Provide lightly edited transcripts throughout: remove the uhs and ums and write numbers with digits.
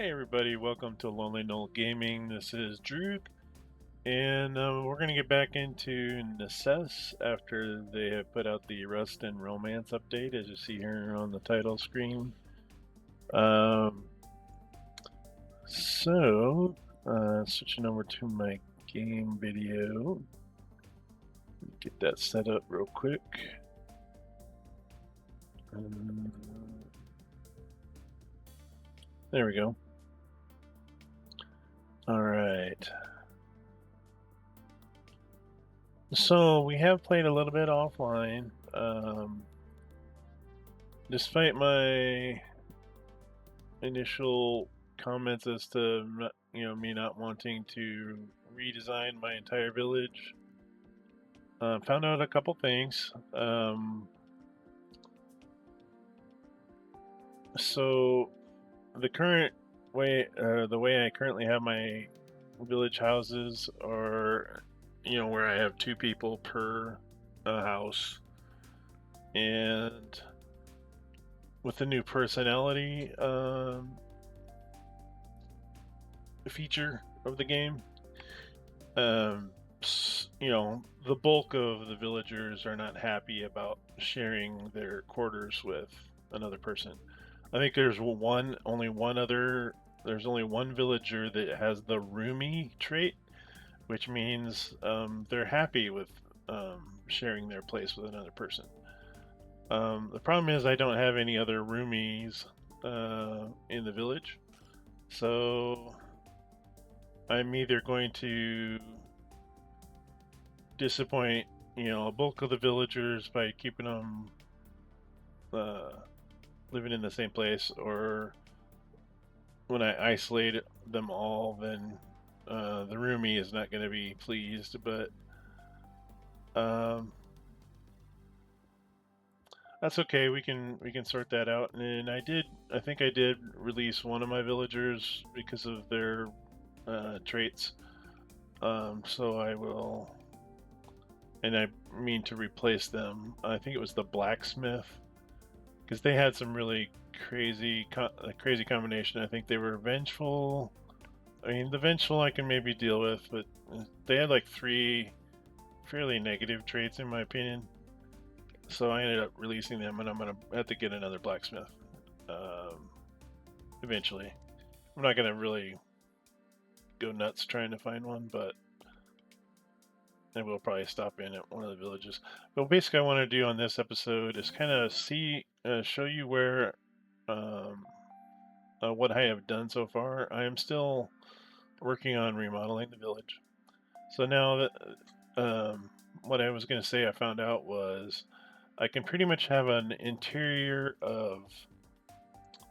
Hey everybody, welcome to Lonely Knoll Gaming. This is Drew, and we're going to get back into Necesse after they have put out the Rust and Romance update, as you see here on the title screen. Um, Switching over to my game video. Get that set up real quick. Um, there we go. All right. So we have played a little bit offline. Despite my initial comments as to me not wanting to redesign my entire village, found out a couple things. So the current way, the way I currently have my village houses are, where I have two people per house, and with the new personality feature of the game, um, the bulk of the villagers are not happy about sharing their quarters with another person. I think there's only one villager that has the roomie trait, which means they're happy with sharing their place with another person. The problem is I don't have any other roomies in the village, so I'm either going to disappoint, a bulk of the villagers by keeping them uh, living in the same place, or when I isolate them all, then the roomie is not going to be pleased. But um, that's okay. We can sort that out. And I think I did release one of my villagers because of their traits. So I will, and I mean to replace them. I think it was the blacksmith, because they had some really crazy combination. I think they were vengeful. I mean, the vengeful I can maybe deal with, but they had like three fairly negative traits in my opinion. So I ended up releasing them, and I'm gonna have to get another blacksmith um, eventually. I'm not gonna really go nuts trying to find one, but I will probably stop in at one of the villages. But basically, I want to do on this episode is kind of show you where um, what I have done so far. I am still working on remodeling the village. So now that what I was going to say, I found out was I can pretty much have an interior of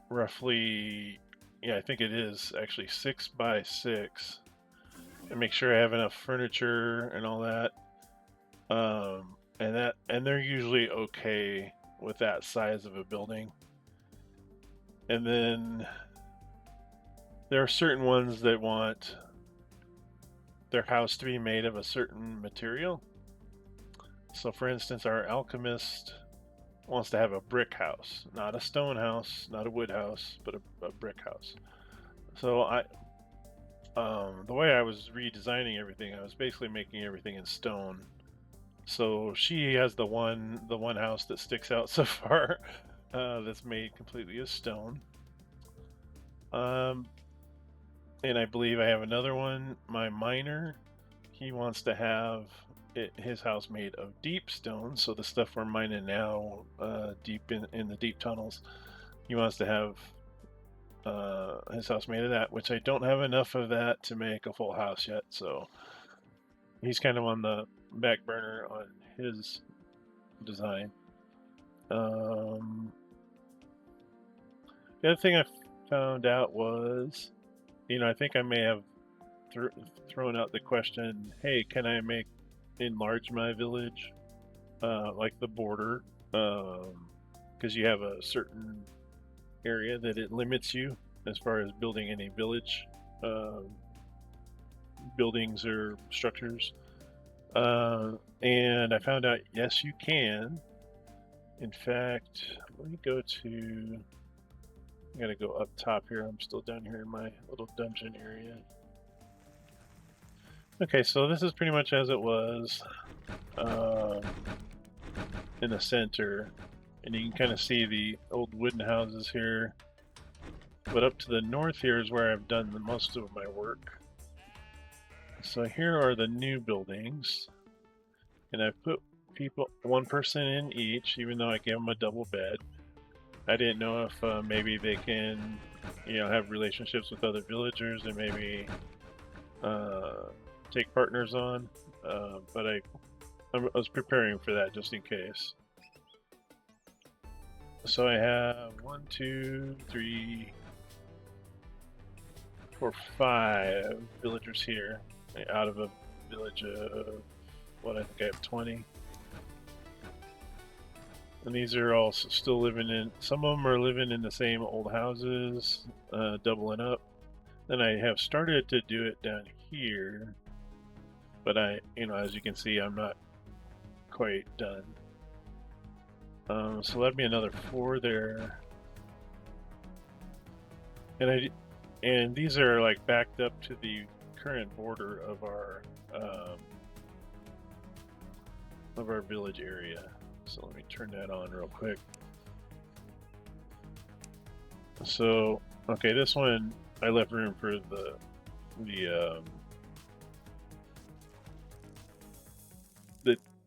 roughly, yeah, I think it is actually 6 by 6, and make sure I have enough furniture and all that. And they're usually okay with that size of a building. And then there are certain ones that want their house to be made of a certain material. So, for instance, our alchemist wants to have a brick house, not a stone house, not a wood house, but a brick house. So the way I was redesigning everything, I was basically making everything in stone. So she has the one house that sticks out so far, that's made completely of stone. Um, and I believe I have another one. My miner, he wants to have his house made of deep stone. So the stuff we're mining now, deep in the deep tunnels, he wants to have his house made of that. Which I don't have enough of that to make a full house yet. So he's kind of on the back burner on his design. The other thing I found out was, I think I may have thrown out the question, hey, can I enlarge my village, like the border, because you have a certain area that it limits you as far as building any village buildings or structures. And I found out, yes, you can. In fact, let me I gotta go up top here. I'm still down here in my little dungeon area. Okay, so this is pretty much as it was in the center. And you can kind of see the old wooden houses here. But up to the north here is where I've done the most of my work. So here are the new buildings. And I've put one person in each, even though I gave them a double bed. I didn't know if maybe they can, have relationships with other villagers and maybe take partners on. But I was preparing for that just in case. So I have 1, 2, 3, 4, 5 villagers here out of a village of what I think I have 20. And these are all still living in, some of them are living in the same old houses, doubling up. Then I have started to do it down here, but as you can see, I'm not quite done. So that'd be another 4 there. And these are like backed up to the current border of our village area. So let me turn that on real quick. So okay, this one I left room for the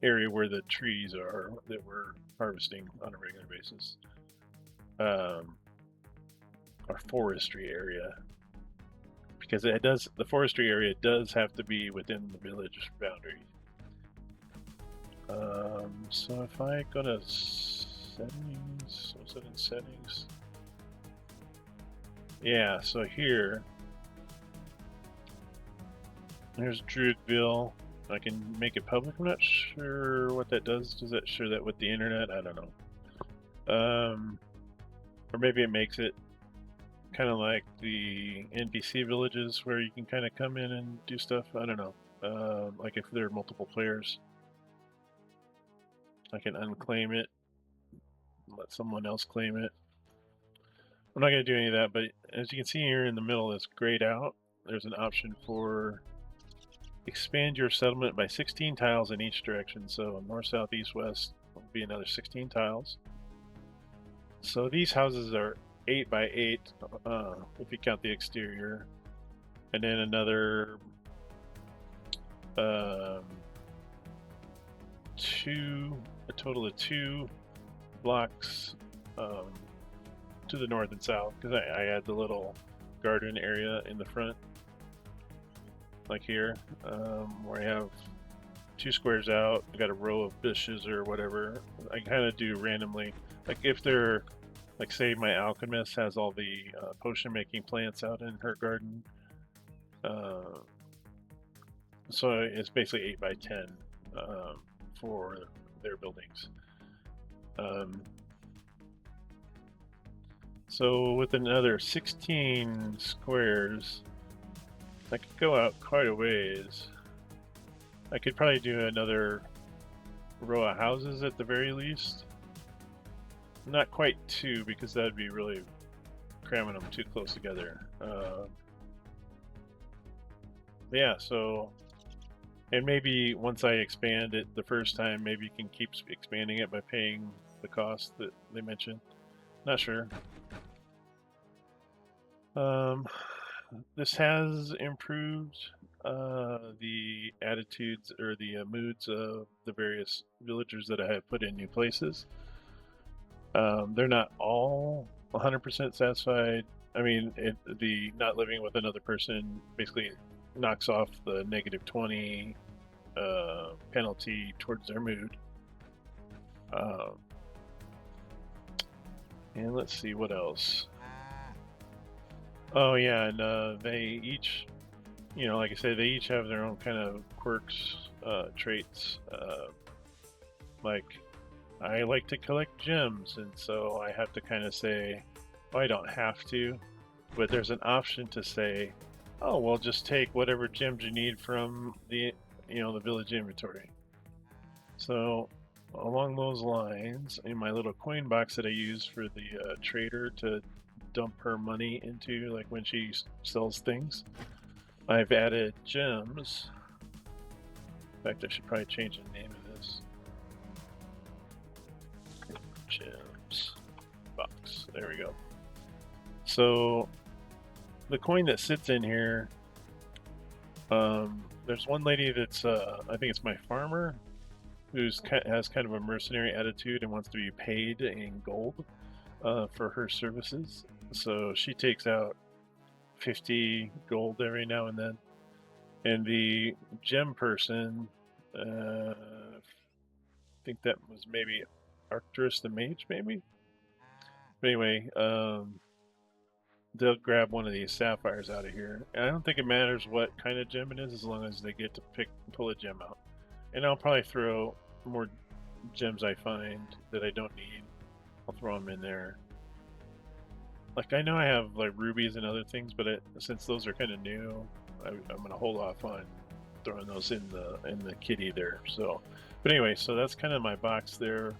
area where the trees are that we're harvesting on a regular basis. Our forestry area, because the forestry area does have to be within the village boundary. So if I go to settings, what's it in settings? Yeah, so here's Druidville. I can make it public. I'm not sure what that does. Does that share that with the internet? I don't know. Or maybe it makes it kind of like the NPC villages where you can kind of come in and do stuff. I don't know. Like if there are multiple players, I can unclaim it, let someone else claim it. I'm not going to do any of that, but as you can see here in the middle, it's grayed out. There's an option for expand your settlement by 16 tiles in each direction. So north, south, east, west will be another 16 tiles. So these houses are 8 by 8 if you count the exterior, and then another a total of 2 blocks to the north and south, because I had the little garden area in the front, like here, where I have 2 squares out. I got a row of bushes or whatever. I kind of do randomly, like if they're, like say my alchemist has all the potion making plants out in her garden. So it's basically 8 by 10 for their buildings. So with another 16 squares, I could go out quite a ways. I could probably do another row of houses at the very least. Not quite 2, because that'd be really cramming them too close together. Yeah, so, and maybe once I expand it the first time, maybe you can keep expanding it by paying the cost that they mentioned. Not sure. This has improved the attitudes or the moods of the various villagers that I have put in new places. They're not all 100% satisfied. I mean, the not living with another person basically knocks off the -20 penalty towards their mood. And let's see what else. Oh yeah, and they each, like I said, they each have their own kind of quirks, traits. Like, I like to collect gems, and so I have to kind of say, well, I don't have to, but there's an option to say, oh, well, just take whatever gems you need from the village inventory. So along those lines, in my little coin box that I use for the trader to dump her money into, like when she sells things. I've added gems. In fact, I should probably change the name of this. Gems box. There we go. So the coin that sits in here, there's one lady that's I think it's my farmer, who's has kind of a mercenary attitude and wants to be paid in gold for her services. So she takes out 50 gold every now and then. And the gem person, I think that was maybe Arcturus the Mage, maybe? But anyway, they'll grab one of these sapphires out of here. And I don't think it matters what kind of gem it is as long as they get to pull a gem out. And I'll probably throw more gems I find that I don't need. I'll throw them in there. Like, I know I have like rubies and other things, but since those are kind of new, I'm gonna hold off on throwing those in the kitty there. So, but anyway, so that's kind of my box there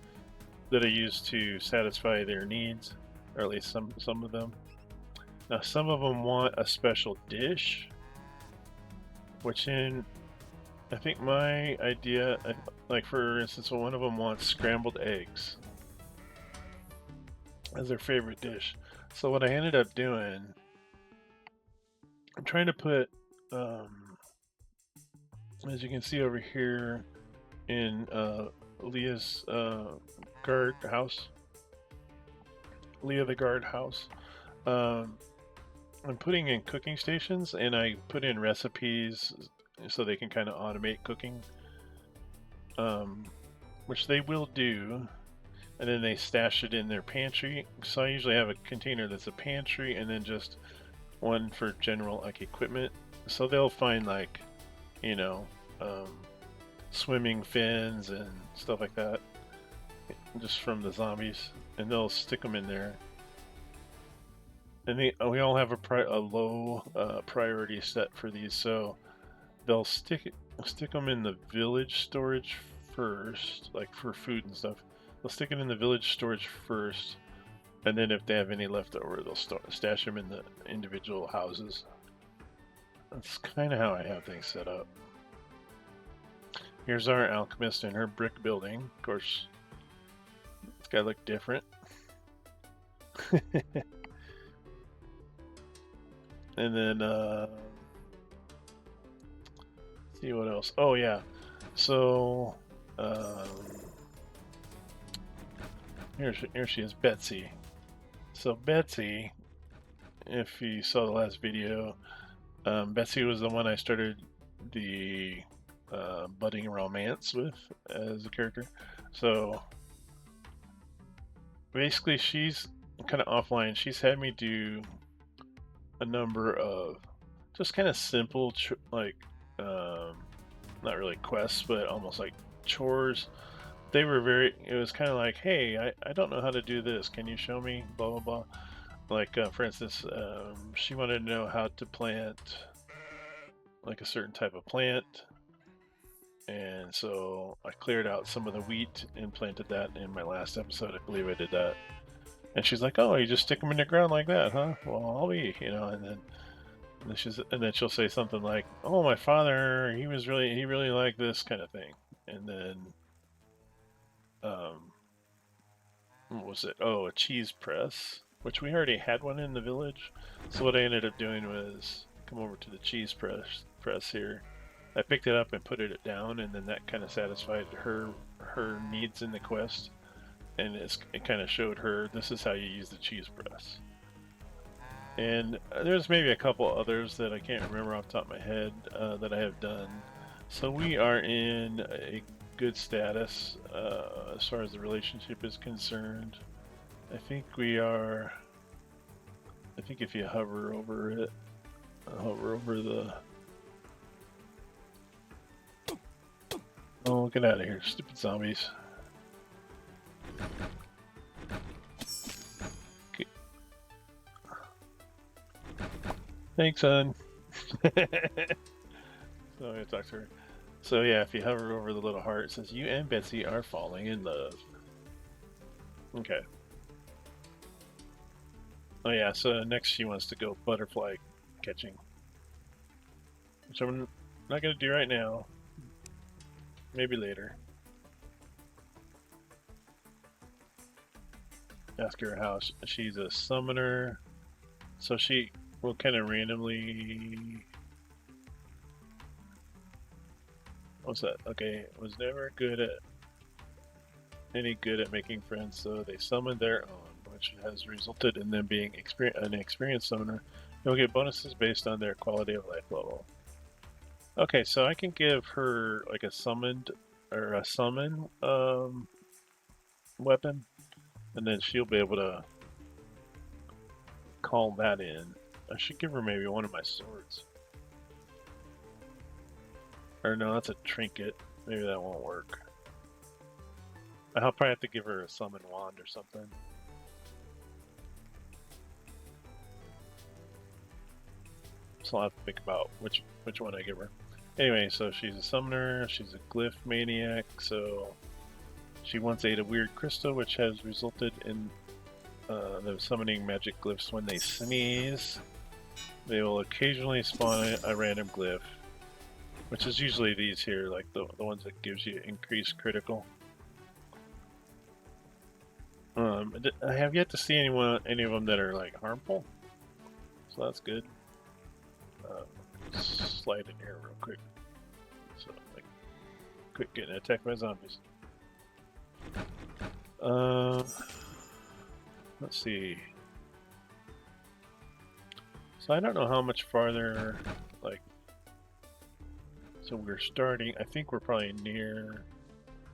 that I use to satisfy their needs, or at least some of them. Now, some of them want a special dish, which I think my idea, like for instance, one of them wants scrambled eggs as their favorite dish. So what I ended up doing, I'm trying to put, as you can see over here in Leah's guard house, Leah the guard house, I'm putting in cooking stations, and I put in recipes so they can kind of automate cooking, which they will do. And then they stash it in their pantry. So I usually have a container that's a pantry and then just one for general like equipment. So they'll find like, you know, swimming fins and stuff like that just from the zombies, and they'll stick them in there. And we all have a low priority set for these, so they'll stick them in the village storage first, like for food and stuff. They'll stick it in the village storage first, and then if they have any left over, they'll stash them in the individual houses. That's kind of how I have things set up. Here's our alchemist in her brick building. Of course, it's got to look different. And then, see what else. Oh, yeah. So, here she is, Betsy. So Betsy, if you saw the last video, Betsy was the one I started the budding romance with as a character. So basically she's kind of offline. She's had me do a number of just kind of simple like not really quests, but almost like chores. They were it was kind of like, hey, I don't know how to do this, can you show me, blah blah blah. Like for instance, she wanted to know how to plant like a certain type of plant, and so I cleared out some of the wheat and planted that in my last episode. I believe I did that. And she's like, oh, you just stick them in the ground like that, huh? Well, I'll be, you know. And then she'll say something like, oh, my father, he really liked this kind of thing. And then what was it? Oh, a cheese press, which we already had one in the village. So what I ended up doing was come over to the cheese press here. I picked it up and put it down, and then that kind of satisfied her needs in the quest. And it kind of showed her, this is how you use the cheese press. And there's maybe a couple others that I can't remember off the top of my head that I have done. So we are in a good status as far as the relationship is concerned. I think we are. I think if you hover over it, hover over the. Oh, get out of here, stupid zombies. Okay. Thanks, son. So I'm gonna talk to her. So yeah, if you hover over the little heart, it says you and Betsy are falling in love. Okay. Oh yeah, so next she wants to go butterfly catching. Which I'm not gonna do right now. Maybe later. Ask her how she's a summoner. So she will kind of randomly. What's that? Okay, was never good at any good at making friends, so they summoned their own, which has resulted in them being an experienced summoner. They'll get bonuses based on their quality of life level. Okay, so I can give her like a summoned or a summon weapon, and then she'll be able to call that in. I should give her maybe one of my swords. Or no, that's a trinket. Maybe that won't work. I'll probably have to give her a summon wand or something. So I'll have to think about which one I give her. Anyway, so she's a summoner, she's a glyph maniac, so she once ate a weird crystal, which has resulted in them summoning magic glyphs when they sneeze. They will occasionally spawn a random glyph, which is usually these here, like the ones that gives you increased critical. I have yet to see any of them that are like harmful, so that's good. Slide in here real quick. So like, quit getting attacked by zombies. Let's see. So I don't know how much farther, like, so we're starting, I think we're probably near,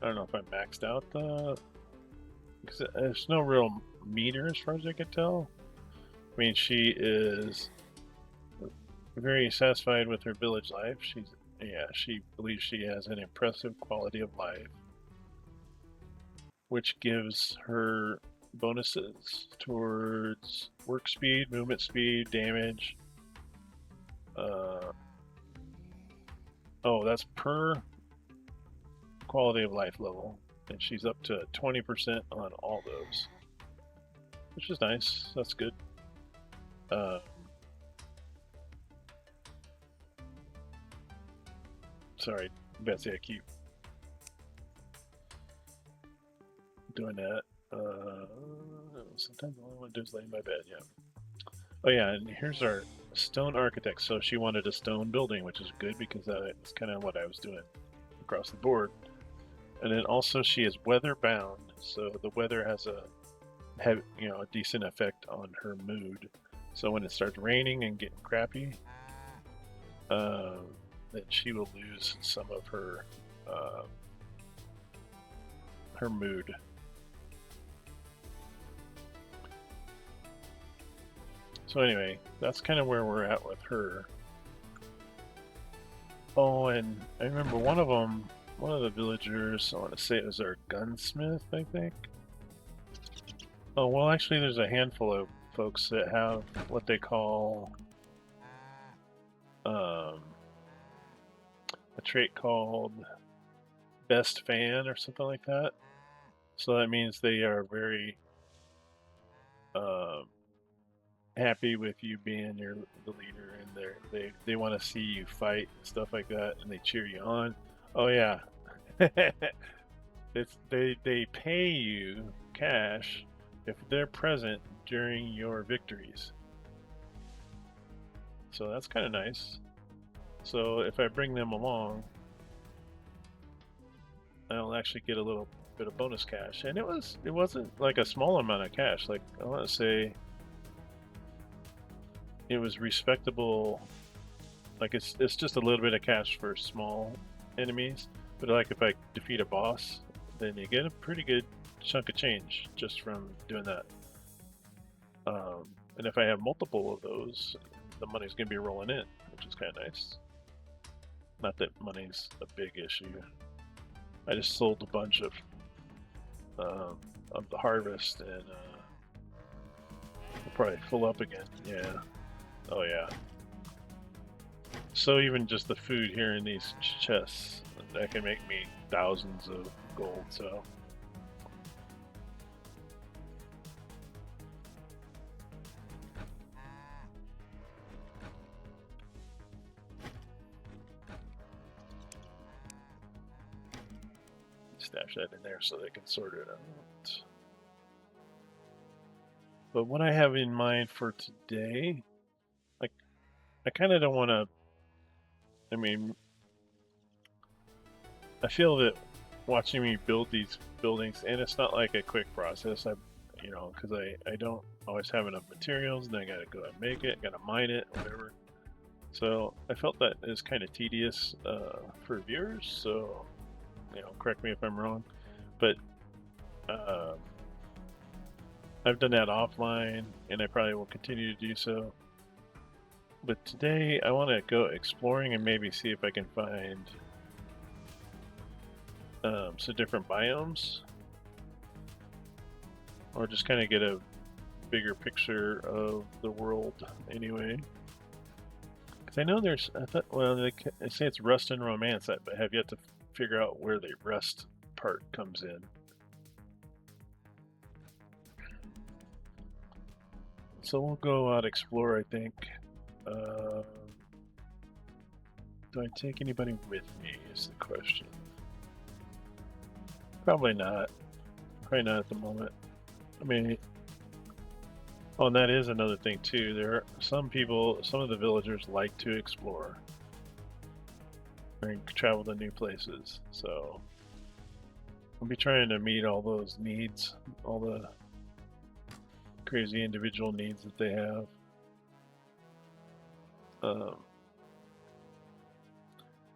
I don't know if I maxed out because there's no real meter as far as I can tell. I mean, she is very satisfied with her village life. She believes she has an impressive quality of life, which gives her bonuses towards work speed, movement speed, damage. Oh, that's per quality of life level, and she's up to 20% on all those, which is nice. That's good. Sorry, Betsy, I keep doing that. Sometimes the only one does lay in my bed, yeah. Oh yeah, and here's our stone architect. So she wanted a stone building, which is good because that's kind of what I was doing across the board. And then also she is weather bound, so the weather has a decent effect on her mood. So when it starts raining and getting crappy, then she will lose some of her mood. So anyway, that's kind of where we're at with her. Oh, and I remember one of the villagers, I want to say it was our gunsmith, I think. Oh, well, actually, there's a handful of folks that have what they call a trait called best fan or something like that. So that means they are very happy with you being the leader, and they want to see you fight and stuff like that, and they cheer you on. Oh yeah, they pay you cash if they're present during your victories. So that's kind of nice. So if I bring them along, I'll actually get a little bit of bonus cash, and it wasn't like a small amount of cash. Like I want to say it was respectable. Like it's just a little bit of cash for small enemies, but like if I defeat a boss, then you get a pretty good chunk of change just from doing that. And if I have multiple of those, the money's gonna be rolling in, which is kind of nice. Not that money's a big issue. I just sold a bunch of the harvest, and we'll probably fill up again. Yeah. Oh yeah. So even just the food here in these chests, that can make me thousands of gold. So. stash that in there so they can sort it out. But what I have in mind for today, like, I kind of don't want to. I mean, I feel that watching me build these buildings, and it's not like a quick process. Because I don't always have enough materials, and then I gotta go and make it, gotta mine it, whatever. So I felt that is kind of tedious for viewers. So correct me if I'm wrong, but um, I've done that offline, and I probably will continue to do so. But today I want to go exploring and maybe see if I can find some different biomes, or just kind of get a bigger picture of the world anyway. Because I know they say it's rust and romance. I have yet to figure out where the rust part comes in. So we'll go out explore, I think. Do I take anybody with me is the question. Probably not. Probably not at the moment. I mean, oh, and that is another thing too. There are some of the villagers like to explore and travel to new places. So I'll be trying to meet all those needs, all the crazy individual needs that they have.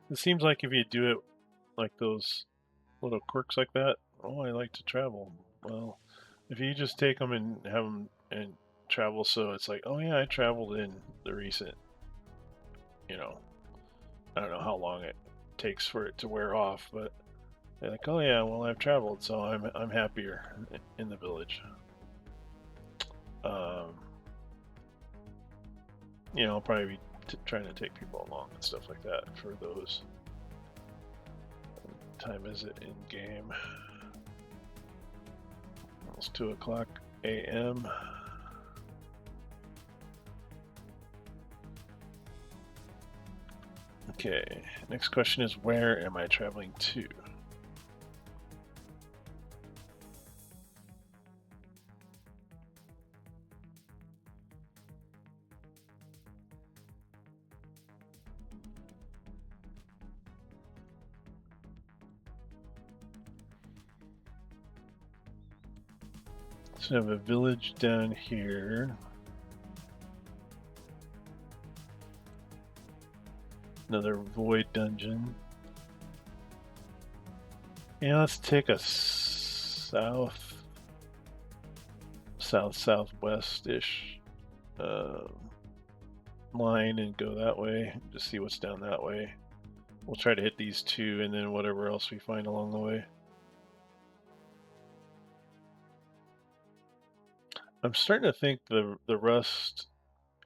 It seems like if you do it like those little quirks like that, oh, I like to travel. Well, if you just take them and have them and travel, so it's like, oh yeah, I traveled in the recent, I don't know how long it takes for it to wear off, but they're like, oh yeah, well I've traveled, so I'm happier in the village. I'll probably be trying to take people along and stuff like that for those. What time is it in game? It's 2:00 a.m. Okay, next question is, where am I traveling to? So I have a village down here. Another void dungeon. Yeah, let's take a southwest-ish line and go that way. Just see what's down that way. We'll try to hit these two, and then whatever else we find along the way. I'm starting to think the rust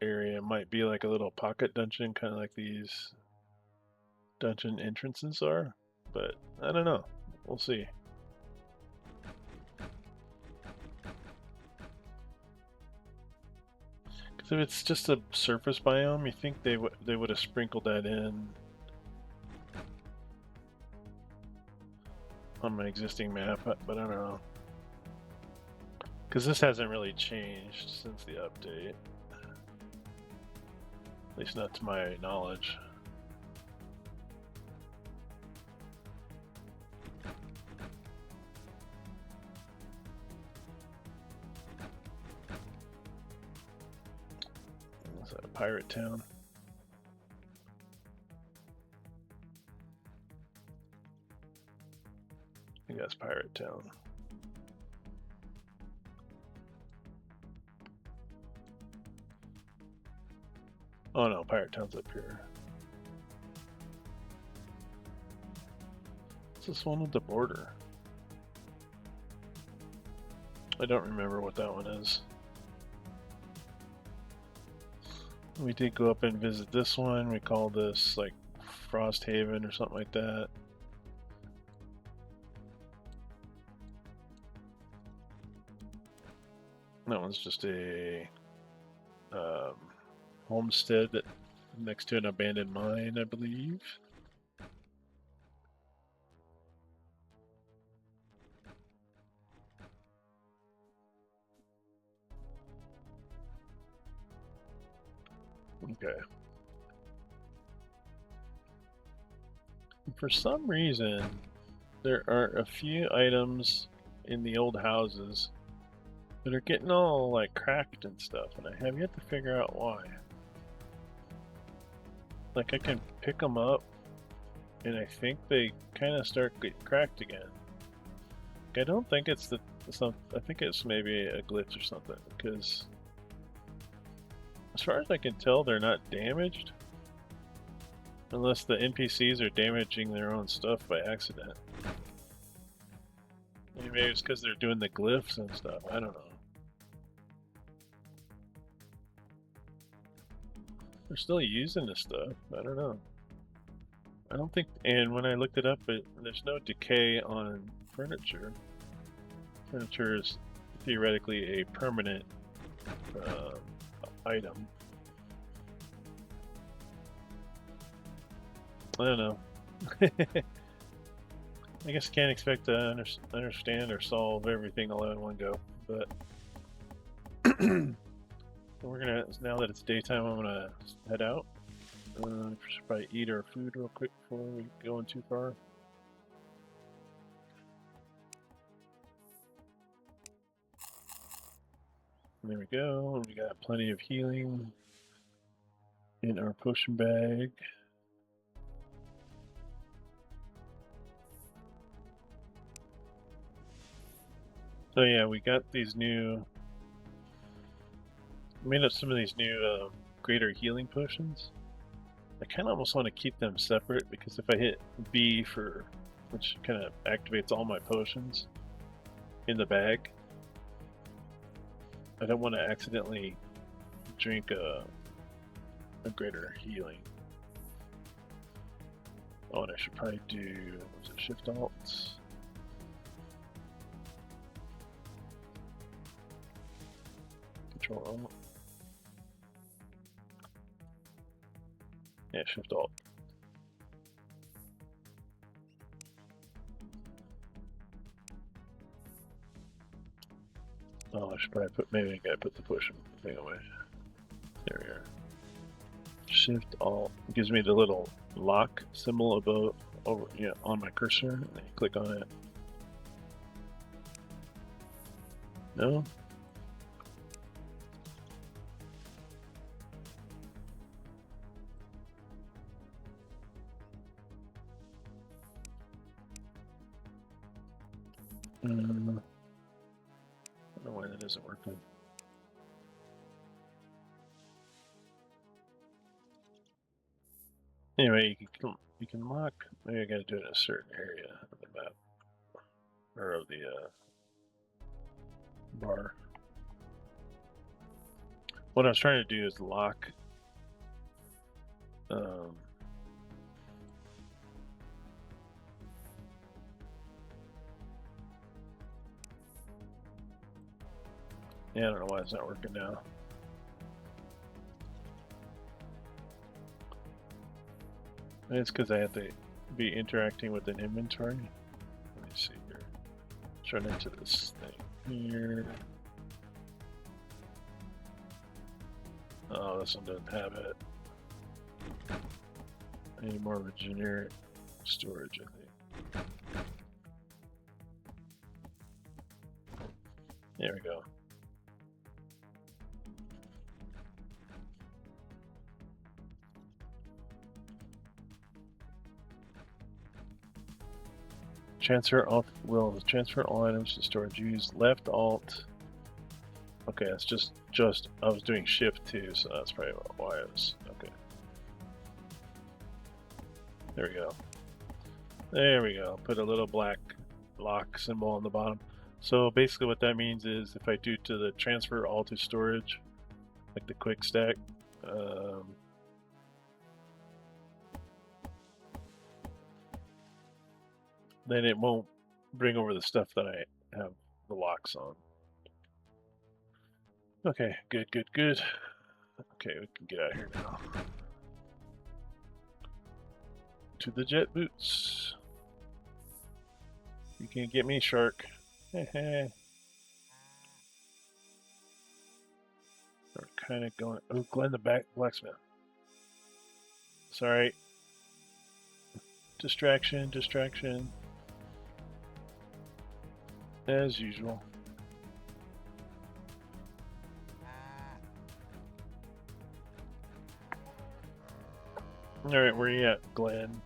area might be like a little pocket dungeon, kind of like these dungeon entrances are, but I don't know. We'll see. Because if it's just a surface biome, you think they would have sprinkled that in on my existing map, but I don't know. Because this hasn't really changed since the update. At least not to my knowledge. Is that a pirate town? I think that's pirate town. Oh no, pirate town's up here. What's this one with the border? I don't remember what that one is. We did go up and visit this one. We call this like Frost Haven or something like that. That one's just a homestead that next to an abandoned mine, I believe. Okay. For some reason, there are a few items in the old houses that are getting all like cracked and stuff, and I have yet to figure out why. Like I can pick them up, and I think they kind of start getting cracked again. I don't think it's I think it's maybe a glitch or something, because as far as I can tell, they're not damaged. Unless the NPCs are damaging their own stuff by accident. Maybe it's because they're doing the glyphs and stuff. I don't know. They're still using this stuff. I don't know. I don't think. And when I looked it up, there's no decay on furniture. Furniture is theoretically a permanent item. I don't know. I guess I can't expect to understand or solve everything all in one go, but we're gonna, now that it's daytime, I'm gonna head out. Should probably eat our food real quick before we go in too far. And there we go. We got plenty of healing in our potion bag. So yeah, we got these new. Made up some of these new greater healing potions. I kind of almost want to keep them separate because if I hit B for, which kind of activates all my potions in the bag, I don't want to accidentally drink a greater healing. Oh, and I should probably do, was it Shift Alt? Control Alt. Yeah, Shift Alt. Oh, I should probably put, maybe I gotta put the push thing away. There we are. Shift Alt gives me the little lock symbol above, over, yeah, on my cursor, and then you click on it. No? I don't know why that isn't working. Anyway, you can lock. Maybe I got to do it in a certain area of the map or of the bar. What I was trying to do is lock. Yeah, I don't know why it's not working now. It's because I have to be interacting with an inventory. Let me see here. Turn into this thing here. Oh, this one doesn't have it. I need more of a generic storage, I think. There we go. Transfer alt will transfer all items to storage. Use left alt. Okay, it's just I was doing shift too, so that's probably why it was okay. There we go. There we go. Put a little black lock symbol on the bottom. So basically what that means is if I do to the transfer all to storage, like the quick stack, then it won't bring over the stuff that I have the locks on. Okay, good, good, good. Okay, we can get out of here now. To the jet boots. You can't get me, shark. We're kind of going. Oh, Glenn the blacksmith. Sorry. Distraction, distraction. As usual. Alright, where you at, Glenn?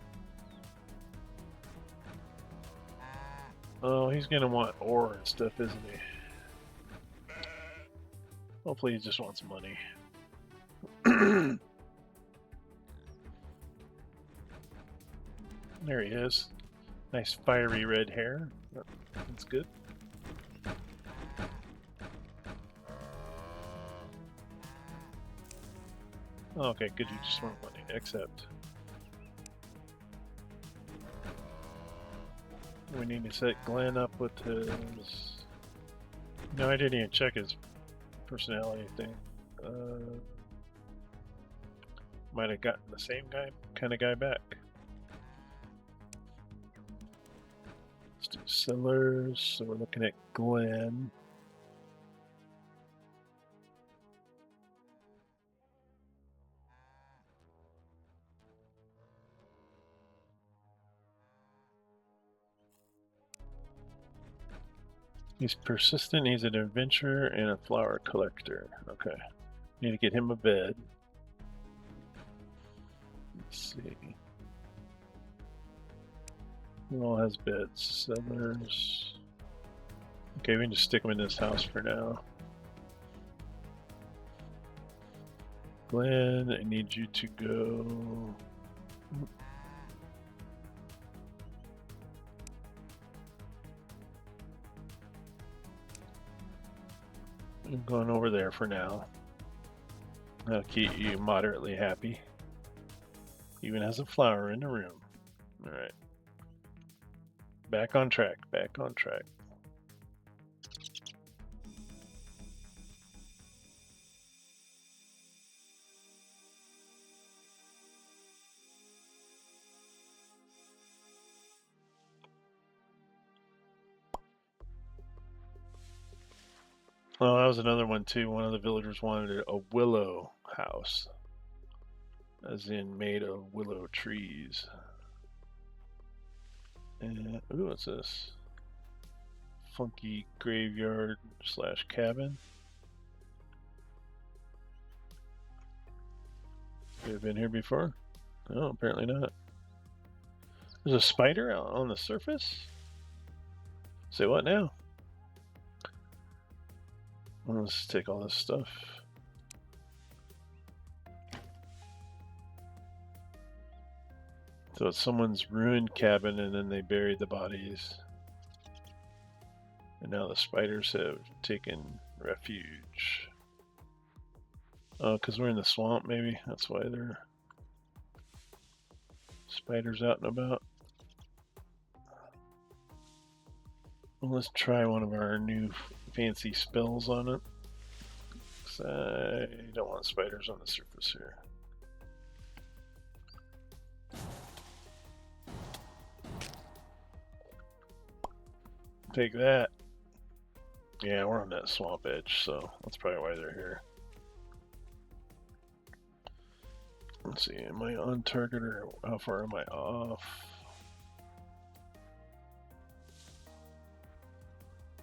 Oh, he's gonna want ore and stuff, isn't he? Hopefully he just wants money. There he is. Nice fiery red hair. That's good. Okay, good, you just want money. Accept. We need to set Glenn up with his... No, I didn't even check his personality thing. Might have gotten the same kind of guy back. Let's do sellers. So we're looking at Glenn. He's persistent, he's an adventurer, and a flower collector. Okay. Need to get him a bed. Let's see. Who all has beds? Sellers. Okay, we can just stick him in this house for now. Glenn, I need you to go... I'm going over there for now. That'll keep you moderately happy. Even has a flower in the room. Alright. Back on track, back on track. Oh, that was another one too. One of the villagers wanted a willow house. As in made of willow trees. And, ooh, what's this? Funky graveyard slash cabin. You been here before? No, apparently not. There's a spider out on the surface? Say what now? Well, let's take all this stuff. So it's someone's ruined cabin and then they buried the bodies. And now the spiders have taken refuge. Oh, because we're in the swamp maybe? That's why there are spiders out and about. Well, let's try one of our new fancy spells on it. I don't want spiders on the surface here. Take that. Yeah, we're on that swamp edge, so that's probably why they're here. Let's see, am I on target or how far am I off?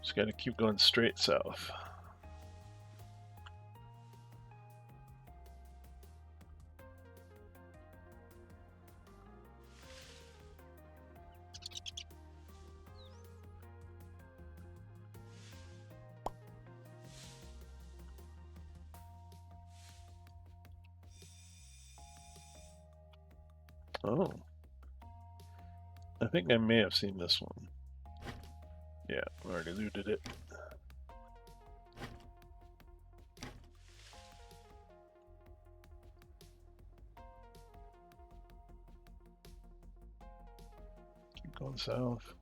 Just gotta keep going straight south. Oh. I think I may have seen this one. Yeah, I already looted it. Keep going south.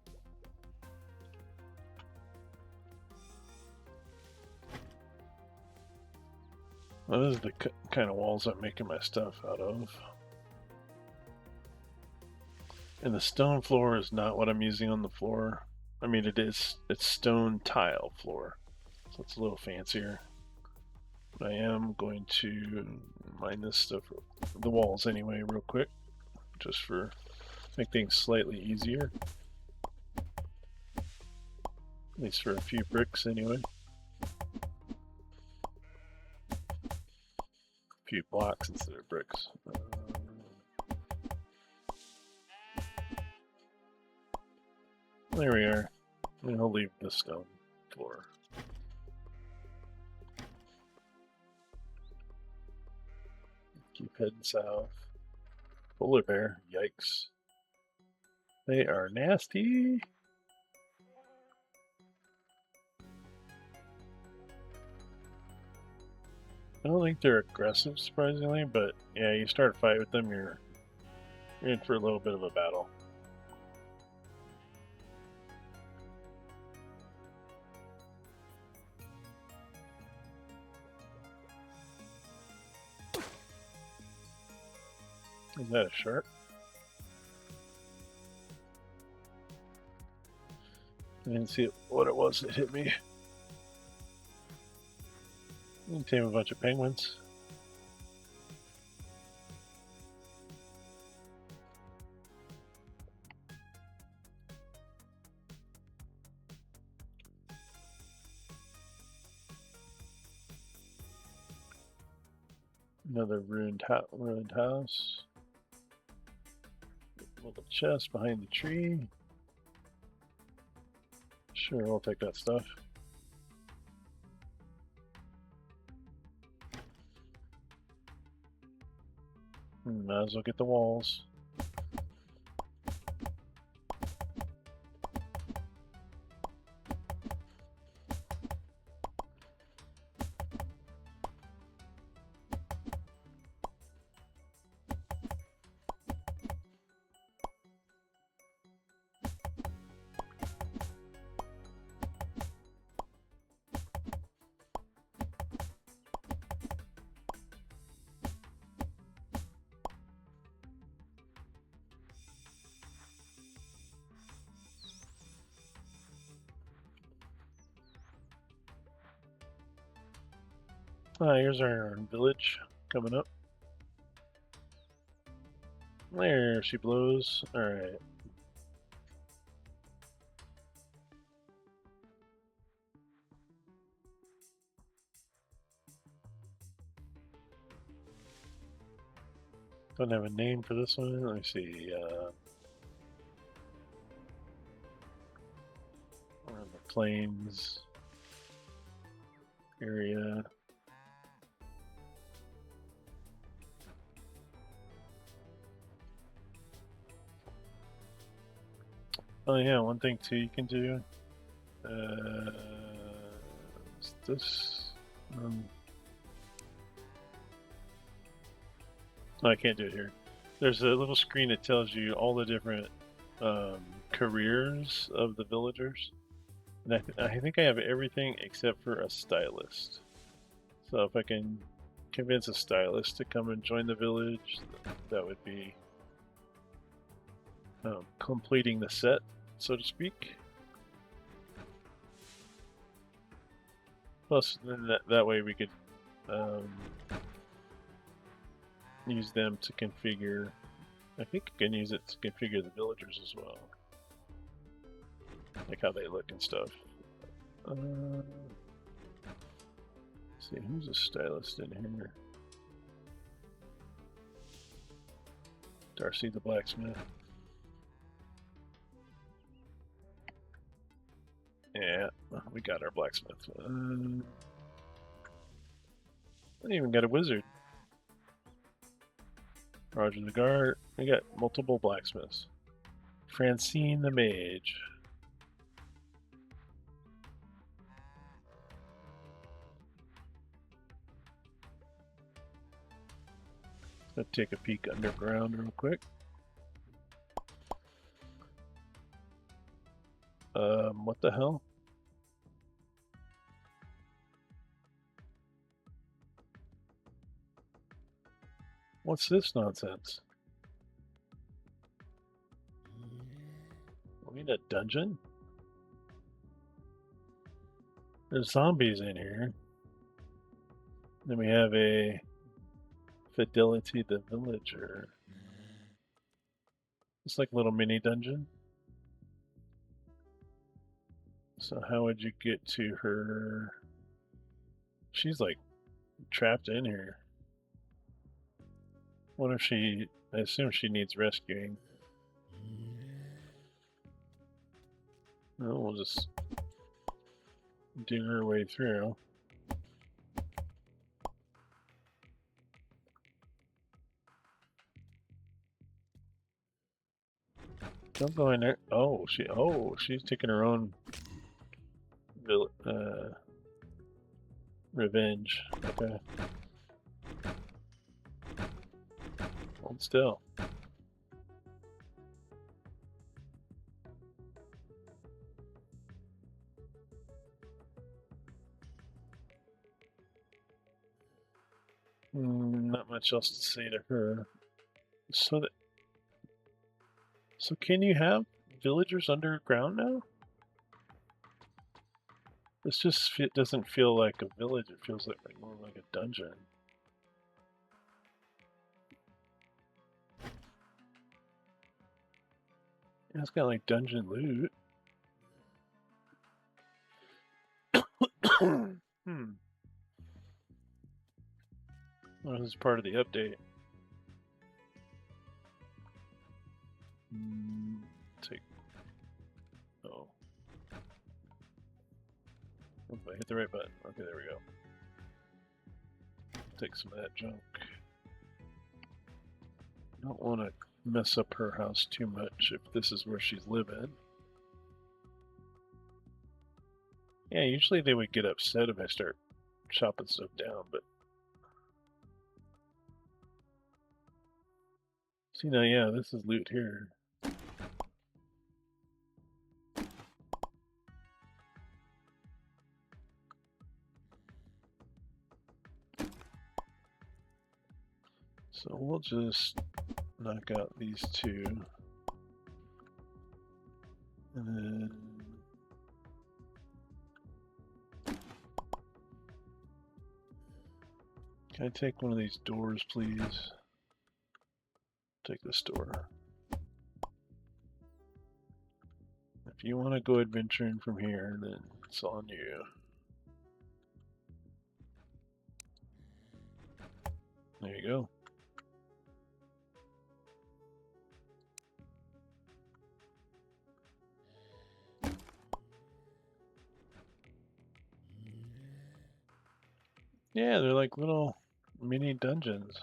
Well, this is the kind of walls I'm making my stuff out of. And the stone floor is not what I'm using on the floor. I mean, it's stone tile floor, so it's a little fancier. But I am going to mine this stuff, the walls anyway, real quick. just for make things slightly easier. At least for a few bricks anyway. A few blocks instead of bricks. There we are. And I'll leave the stone floor. Keep heading south. Polar bear. Yikes. They are nasty. I don't think they're aggressive, surprisingly, but yeah, you start a fight with them, you're in for a little bit of a battle. Is that a shark? I didn't see what it was that hit me. You can tame a bunch of penguins. Another ruined house. Little chest behind the tree. Sure, I'll take that stuff. Might as well get the walls. Ah, here's our village coming up. There she blows. Alright. Don't have a name for this one. Let me see. Around the plains area. Oh yeah, one thing too you can do is this. No, I can't do it here. There's a little screen that tells you all the different careers of the villagers. And I think I have everything except for a stylist. So if I can convince a stylist to come and join the village, that would be completing the set, so to speak. Plus, then that way we could use them to configure. I think you can use it to configure the villagers as well, like how they look and stuff. Let's see, who's a stylist in here? Darcy the blacksmith. Yeah, we got our blacksmith. I even got a wizard. Roger the guard. We got multiple blacksmiths. Francine the mage. Let's take a peek underground real quick. What the hell? What's this nonsense? We need a dungeon? There's zombies in here. Then we have a Fidelity the Villager. It's like a little mini dungeon. So how would you get to her? She's like trapped in here. What if she? I assume she needs rescuing. No, we'll just do her way through. Don't go in there. Oh, she's taking her own revenge. Okay. Hold still. Not much else to say to her. So can you have villagers underground now? This just doesn't feel like a village. It feels like more like a dungeon. Yeah, it's got like dungeon loot. Well, this is part of the update. Take. Oh. Oh, I hit the right button. Okay, there we go. Take some of that junk. Don't want to mess up her house too much if this is where she's living. Yeah, usually they would get upset if I start chopping stuff down, but see now, yeah, this is loot here. So we'll just knock out these two. And then can I take one of these doors, please? Take this door. If you want to go adventuring from here, then it's on you. There you go. Yeah, they're like little mini dungeons.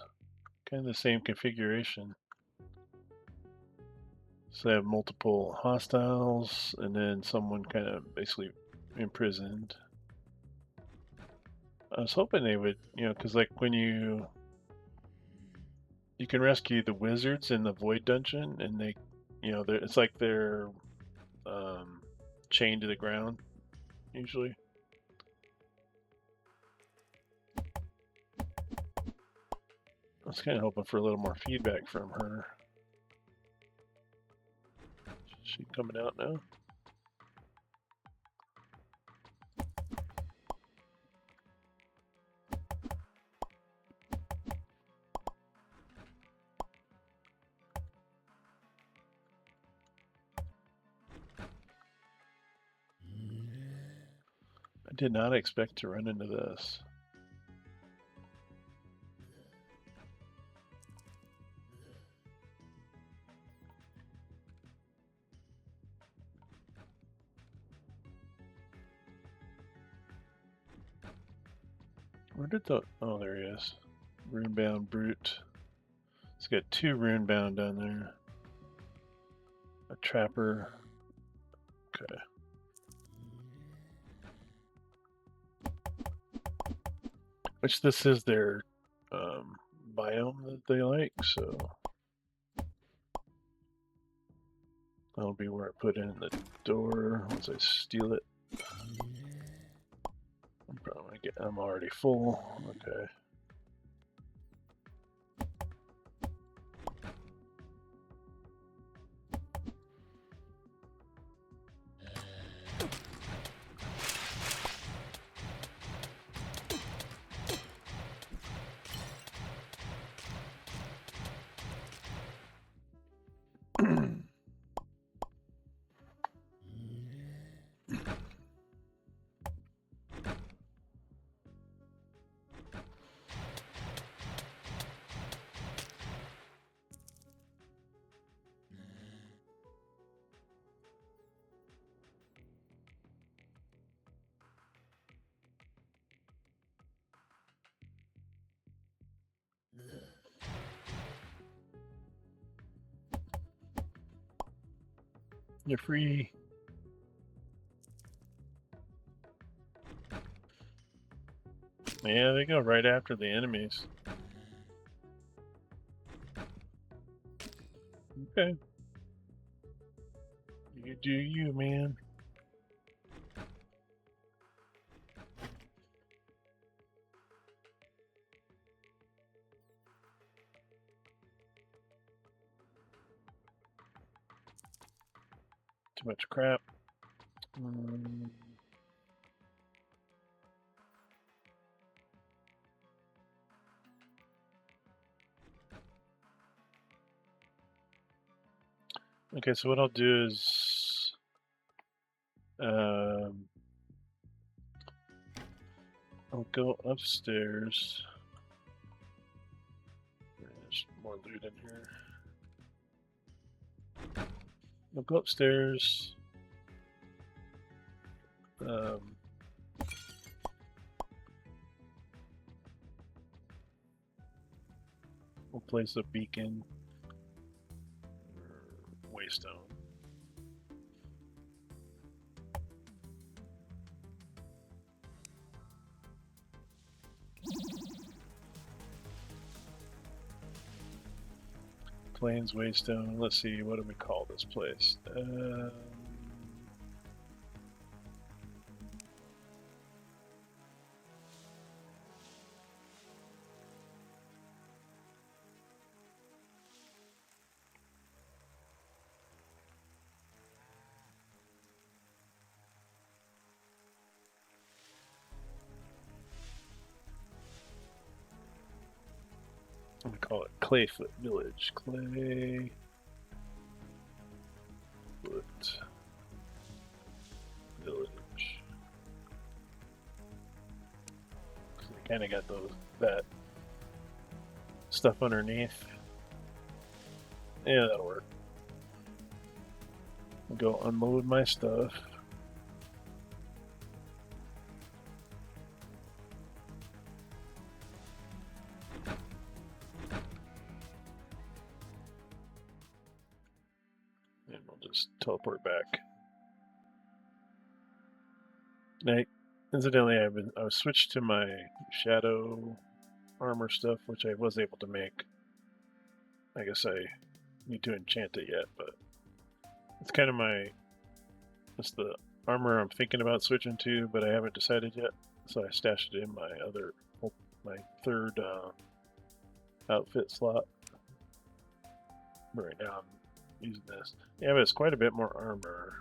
Kind of the same configuration. So they have multiple hostiles, and then someone kind of basically imprisoned. I was hoping they would, because like when you can rescue the wizards in the void dungeon, and they, it's like they're chained to the ground usually. I was kind of hoping for a little more feedback from her. Is she coming out now? I did not expect to run into this. Where did the... Oh, there he is. Runebound Brute. It's got 2 runebound down there. A trapper. Okay. Which this is their biome that they like, so that'll be where I put in the door once I steal it. I'm already full. Okay. You're free. Yeah, they go right after the enemies. Okay. You do you, man. Too much crap. Okay, so what I'll do is I'll go upstairs. There's more loot in here. I'll go upstairs. We'll place a beacon or waystone. Plains waystone. Let's see, what do we call this place? I'm gonna call it Clayfoot Village. Clayfoot Village. They kind of got that stuff underneath. Yeah, that'll work. I'll go unload my stuff. And we'll just teleport back. Now, incidentally, I was switched to my shadow armor stuff, which I was able to make. I guess I need to enchant it yet, but it's kind of it's the armor I'm thinking about switching to, but I haven't decided yet. So I stashed it in my third outfit slot. But right now I'm using this. Yeah, but it's quite a bit more armor.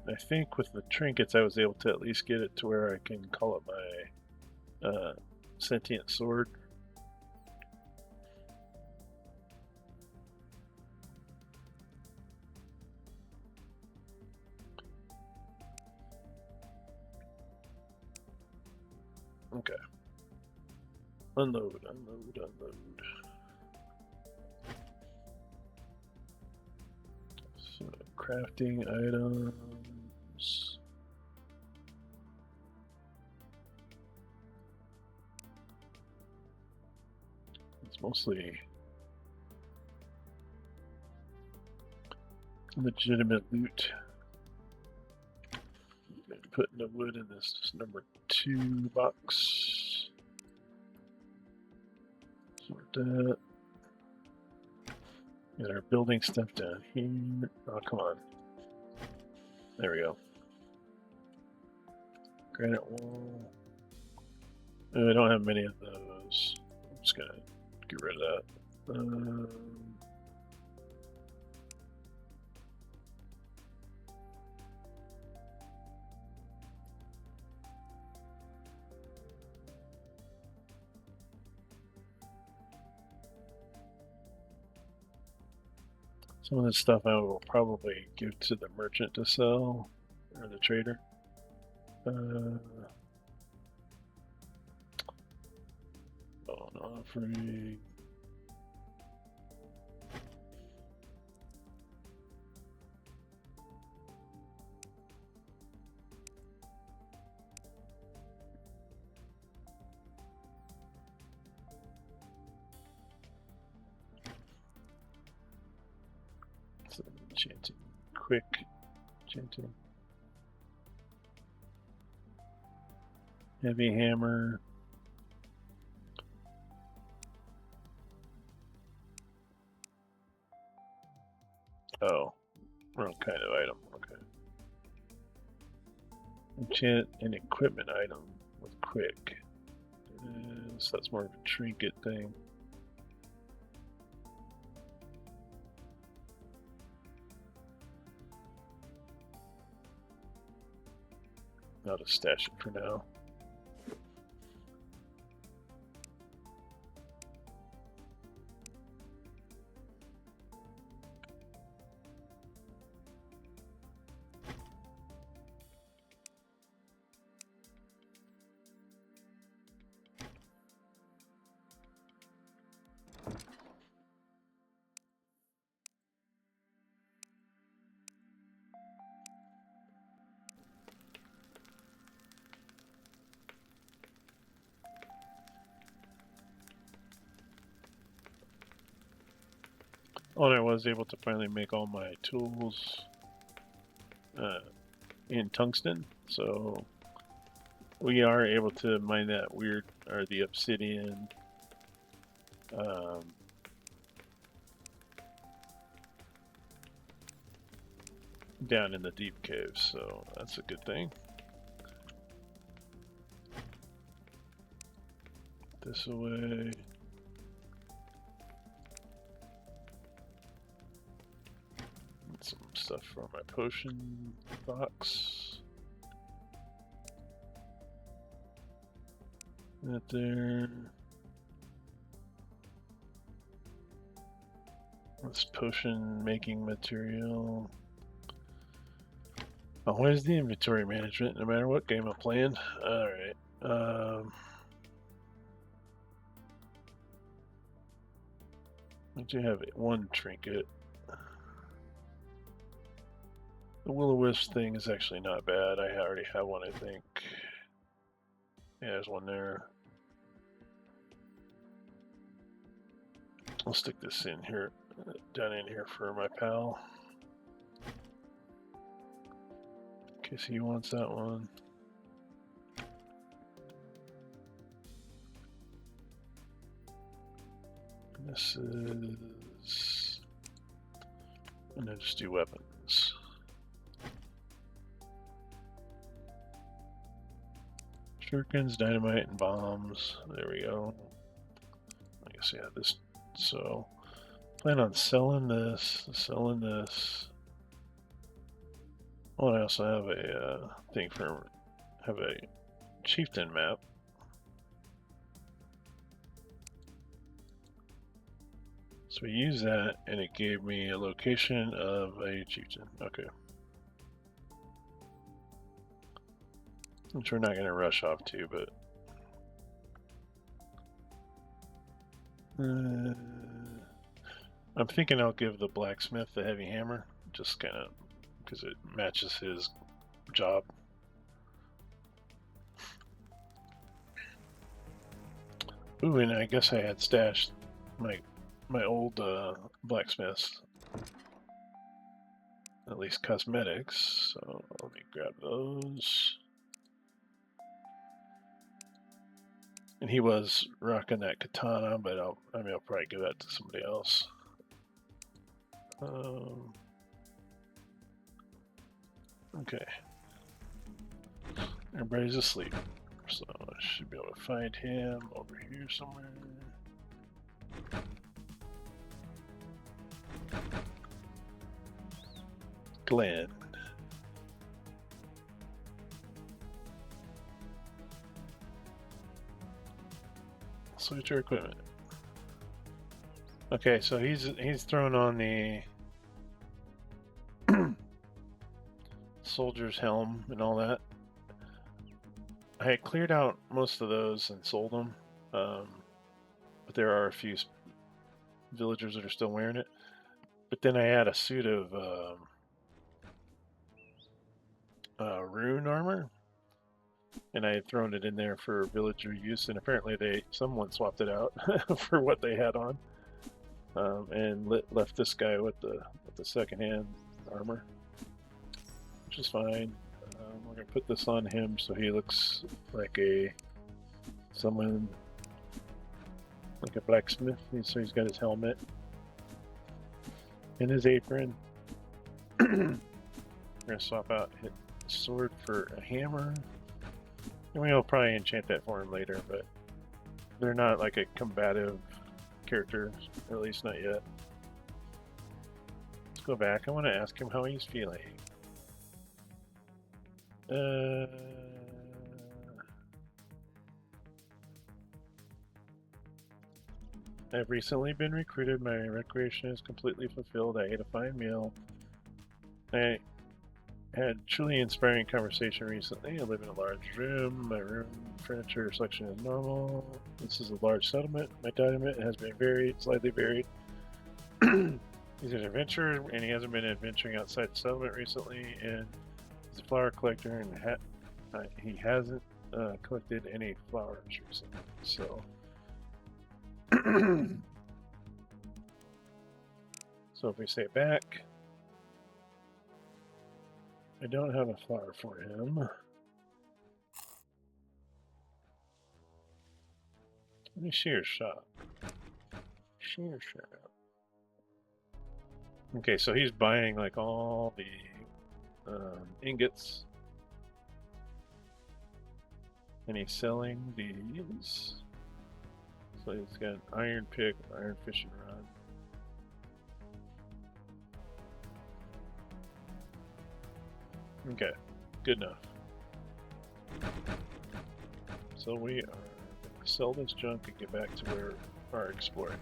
I think with the trinkets I was able to at least get it to where I can call it my sentient sword. Okay. Unload. So, crafting items. It's mostly legitimate loot. Putting the wood in this number 2 box. Sort that. Got our building stuff down here. Oh, come on. There we go. Granite wall. I don't have many of those. I'm just gonna get rid of that. Some of this stuff I will probably give to the merchant to sell, or the trader. Oh, no, free. Enchanting quick enchanting. Heavy hammer. Oh, wrong kind of item. Okay. Enchant an equipment item with quick. So that's more of a trinket thing. I'll just stash it for now. Oh, and I was able to finally make all my tools in tungsten, so we are able to mine that weird, or the obsidian. Down in the deep caves, so that's a good thing. This away. Some stuff for my potion box. That there. This potion making material. Oh, where's the inventory management? No matter what game I'm playing. All right. I do have one trinket. The will-o-wisp thing is actually not bad. I already have one, I think. Yeah, there's one there. I'll stick this in here, down in here for my pal. In case he wants that one. This is... And then just do weapons. Shurikens, dynamite, and bombs. There we go. I guess, yeah, this... So, plan on selling this, Oh, and I also have a thing for... Have a chieftain map. So we use that, and it gave me a location of a chieftain. Okay. Which we're not going to rush off to, but... I'm thinking I'll give the blacksmith the heavy hammer, just kind of because it matches his job. Ooh, and I guess I had stashed my old blacksmiths, at least cosmetics. So let me grab those. And he was rocking that katana, but I'll probably give that to somebody else. Okay. Everybody's asleep, so I should be able to find him over here somewhere. Glenn. Switch your equipment. Okay, so he's thrown on the soldier's helm and all that. I had cleared out most of those and sold them, but there are a few villagers that are still wearing it. But then I had a suit of rune armor, and I had thrown it in there for villager use, and apparently someone swapped it out for what they had on, and left this guy with the secondhand armor. which is fine. We're gonna put this on him so he looks like someone like a blacksmith. So he's got his helmet and his apron. We're gonna swap out his sword for a hammer. And we'll probably enchant that for him later, but they're not like a combative character, or at least not yet. Let's go back. I want to ask him how he's feeling. I've recently been recruited. My recreation is completely fulfilled. I ate a fine meal. I had truly inspiring conversation recently. I live in a large room. My room furniture selection is normal. This is a large settlement. My diet has been slightly varied. He's an adventurer, and he hasn't been adventuring outside the settlement recently. And he's a flower collector, and he hasn't collected any flowers recently. So, so if we say back. I don't have a flower for him. Let me see your shop. Shear shop. Okay, so he's buying like all the ingots. And he's selling these. So he's got an iron pick, iron fishing rod. Okay, good enough. So we are going to sell this junk and get back to where our exploring.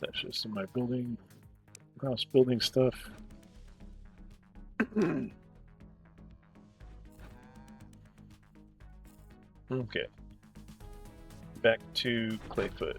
That's just in my house building stuff. Okay. Back to Clayfoot.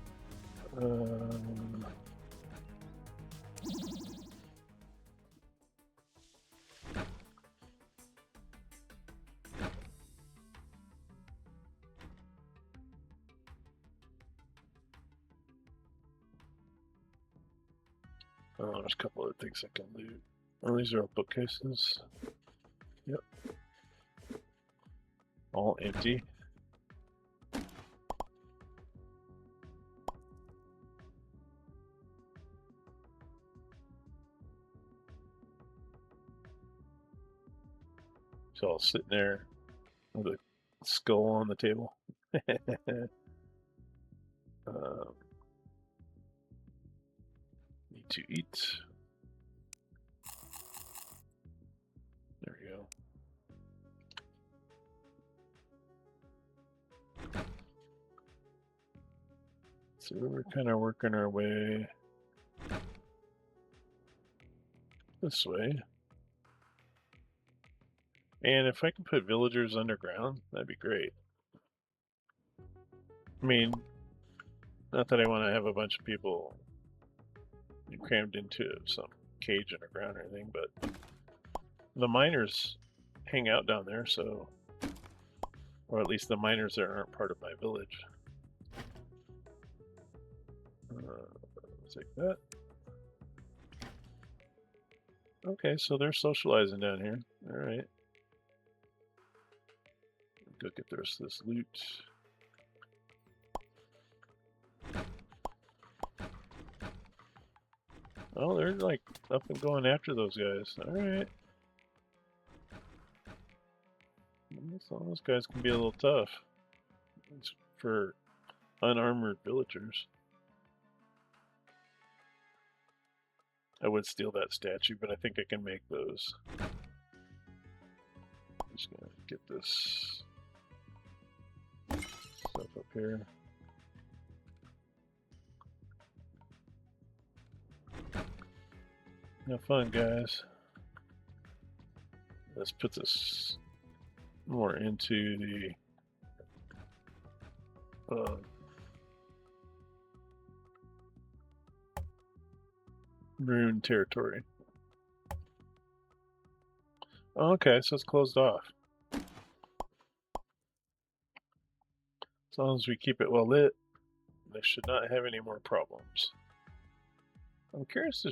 There's a couple other things I can loot. Oh, these are all bookcases. Yep. All empty. So I'll sit there with a skull on the table. Need to eat. There we go. So we're kind of working our way this way. And if I can put villagers underground, that'd be great. I mean, not that I want to have a bunch of people crammed into some cage underground or anything, but the miners hang out down there, so, or at least the miners that aren't part of my village. Take that. Okay, so they're socializing down here. All right. Go get the rest of this loot. Oh, they're like up and going after those guys. All right. So those guys can be a little tough. It's for unarmored villagers. I would steal that statue, but I think I can make those. I'm just gonna get this stuff up here. Have fun, guys. Let's put this more into the rune territory. Okay, so it's closed off. As long as we keep it well lit, they should not have any more problems. I'm curious to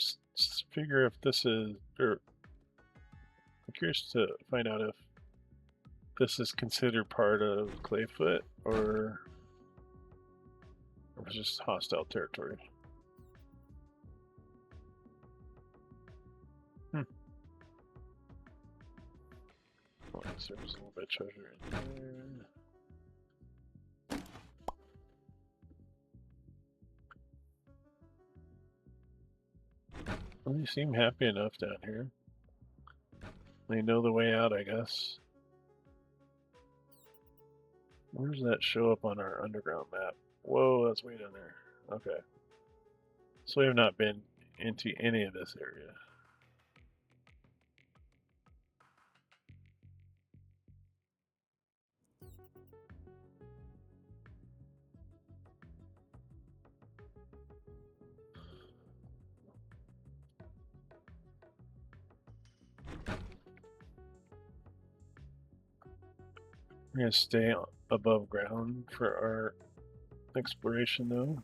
figure if this is, or I'm curious to find out if this is considered part of Clayfoot or just hostile territory. Hmm. Well, there's a little bit of treasure in there. Well, they seem happy enough down here. They know the way out, I guess. Where does that show up on our underground map? Whoa, that's way down there. Okay. So we have not been into any of this area. We're going to stay above ground for our exploration, though.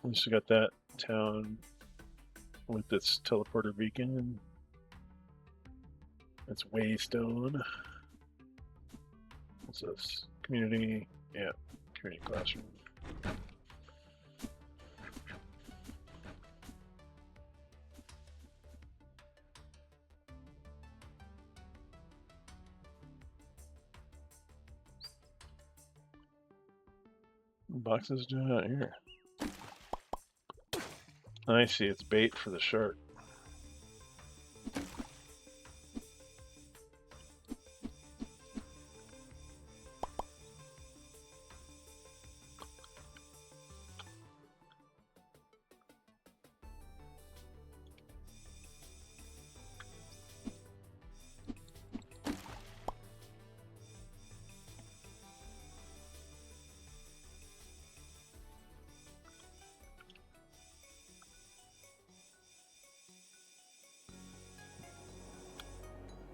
We still got that town with its teleporter beacon. It's Waystone. What's this? Community. Yeah, community classroom. Boxes doing out here. I see, it's bait for the shark.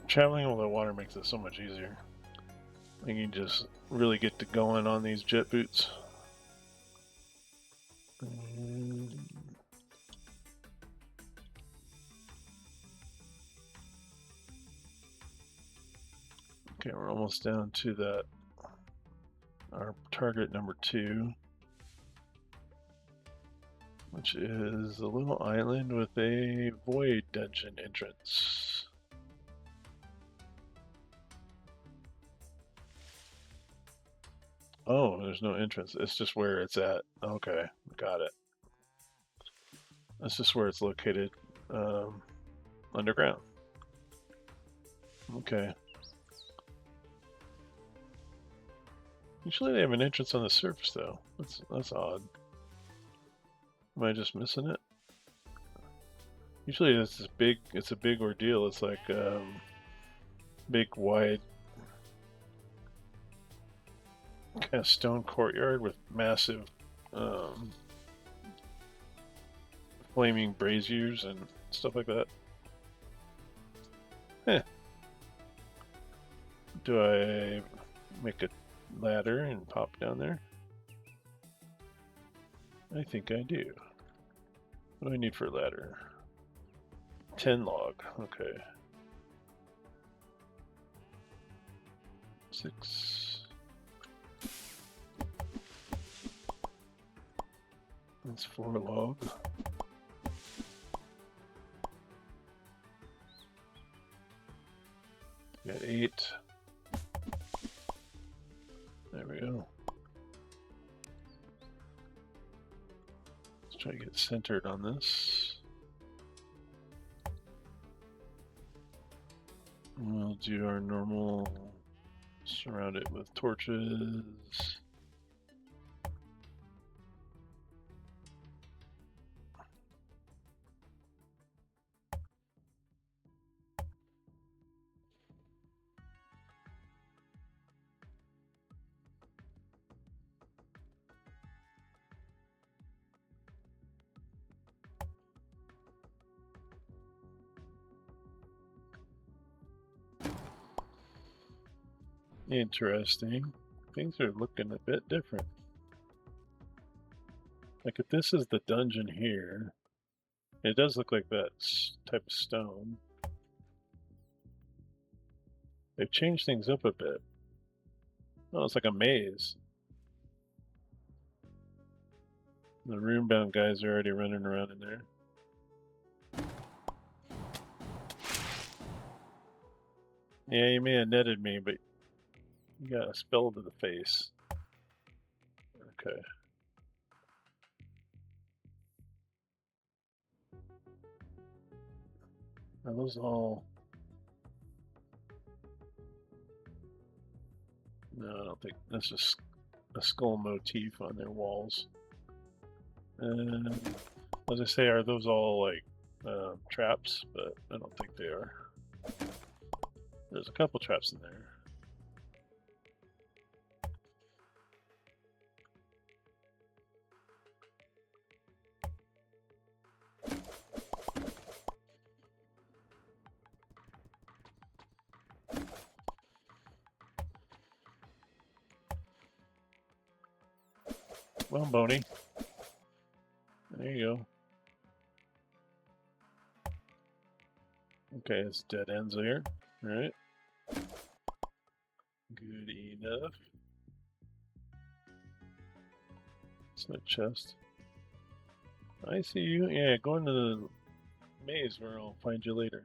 Traveling over the water makes it so much easier. You can just really get to going on these jet boots. Okay, we're almost down to that. Our target number 2, which is a little island with a void dungeon entrance. Oh, there's no entrance. It's just where it's at. Okay, got it. That's just where it's located, underground. Okay. Usually they have an entrance on the surface, though. That's odd. Am I just missing it? Usually it's this big. It's a big ordeal. It's like big, wide, kind of stone courtyard with massive flaming braziers and stuff like that. Eh. Do I make a ladder and pop down there? I think I do. What do I need for a ladder? 10 log. Okay. 6. That's 4 log. Got 8. There we go. Let's try to get centered on this. We'll do our normal, surround it with torches. Interesting. Things are looking a bit different. Like if this is the dungeon here, it does look like that type of stone. They've changed things up a bit. Oh, it's like a maze. The room-bound guys are already running around in there. Yeah, you may have netted me, but you got a spell to the face. Okay. Are those all... No, I don't think... That's just a skull motif on their walls. As I say, are those all like traps? But I don't think they are. There's a couple traps in there. Well, Boney. There you go. Okay, it's dead ends there. Alright. Good enough. It's no chest. I see you. Yeah, go into the maze where I'll find you later.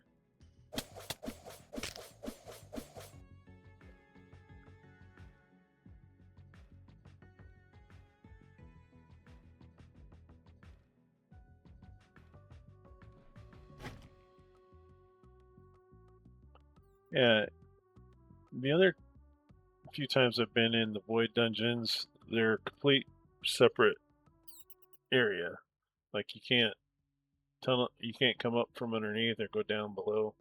Yeah, the other few times I've been in the Void dungeons, they're a complete separate area. Like you can't come up from underneath or go down below.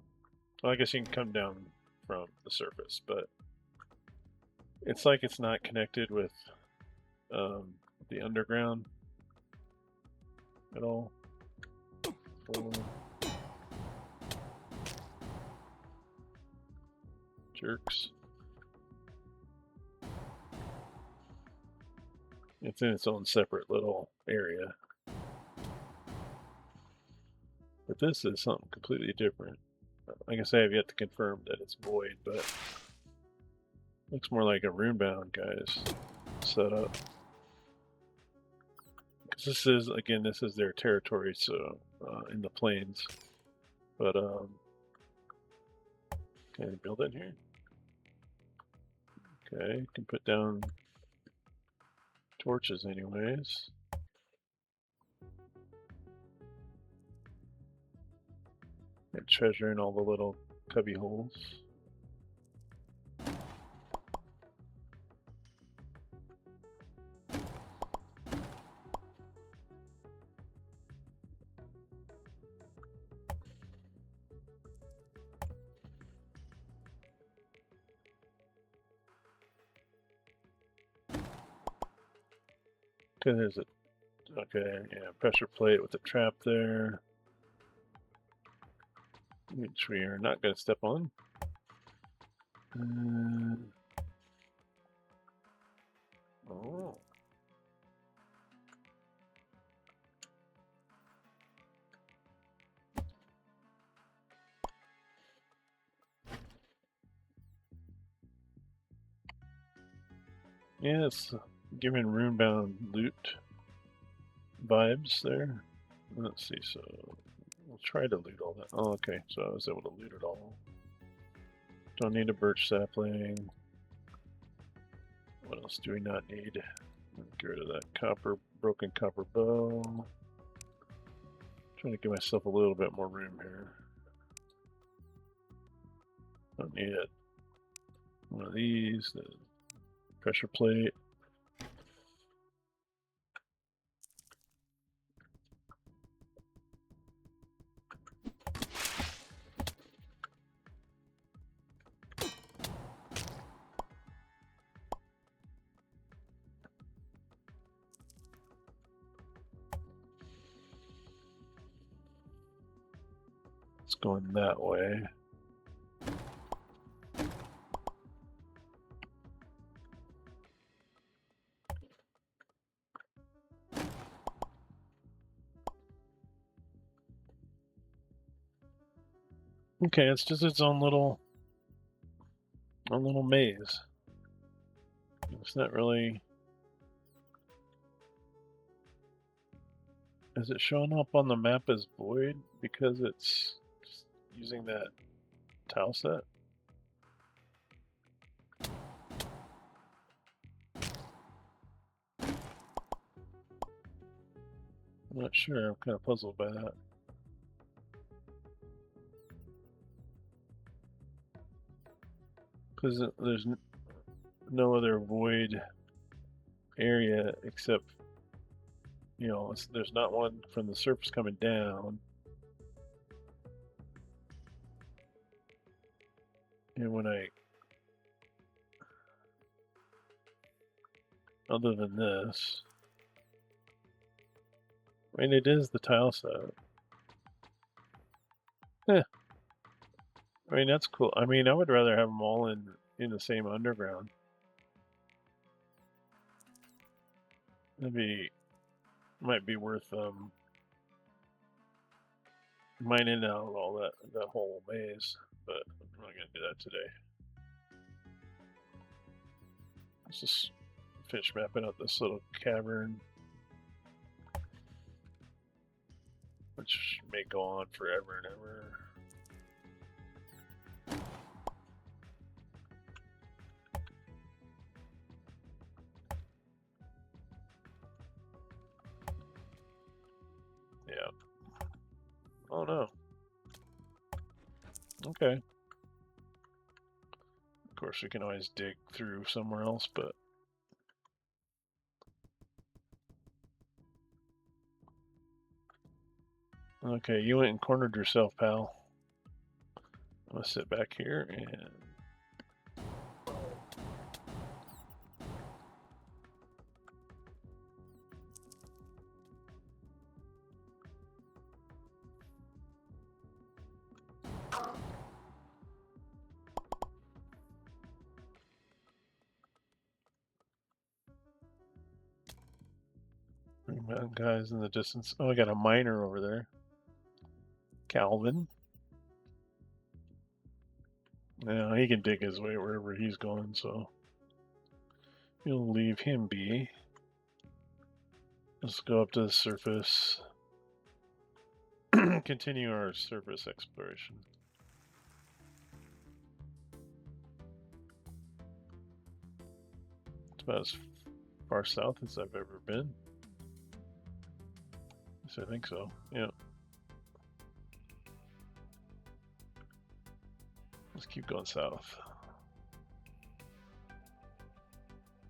Well, I guess you can come down from the surface, but it's like it's not connected with the underground at all. Jerks. It's in its own separate little area. But this is something completely different. Like I say, I have yet to confirm that it's void, but looks more like a runebound guy's setup. Because this is, again, this is their territory, so in the plains. But can I build it here? Okay, can put down torches anyways. Got treasure in all the little cubby holes. Okay, there's a pressure plate with a trap there, which we are not going to step on. Oh. Yeah, it's giving runebound loot vibes there. Let's see, so we'll try to loot all that. Oh, okay, so I was able to loot it all. Don't need a birch sapling. What else do we not need? Get rid of that broken copper bow. Trying to give myself a little bit more room here. Don't need it. One of these, the pressure plate. It's going that way. Okay, it's just its own little maze. It's not really. Is it showing up on the map as void because it's just using that tile set? I'm not sure. I'm kind of puzzled by that. Because there's no other void area except, you know, there's not one from the surface coming down. And when other than this, I mean, it is the tile set. Eh, I mean, that's cool. I mean, I would rather have them all in the same underground. Might be worth mining out all that whole maze, but I'm not gonna do that today. Let's just finish mapping out this little cavern, which may go on forever and ever. Yeah. Oh no. Okay. Of course, we can always dig through somewhere else, but okay, you went and cornered yourself, pal. I'm gonna sit back here and mountain guys in the distance. Oh, I got a miner over there. Calvin. Yeah, he can dig his way wherever he's going, so we'll leave him be. Let's go up to the surface. Continue our surface exploration. It's about as far south as I've ever been. Yes, I think so. Yeah. Let's keep going south.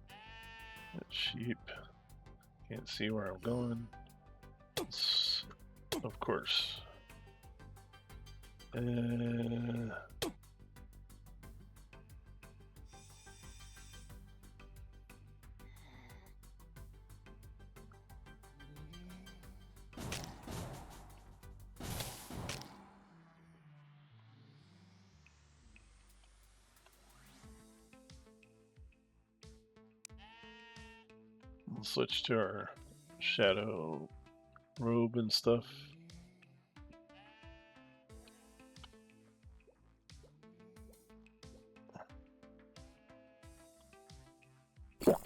That sheep. Can't see where I'm going. Of course. We'll switch to our shadow robe and stuff.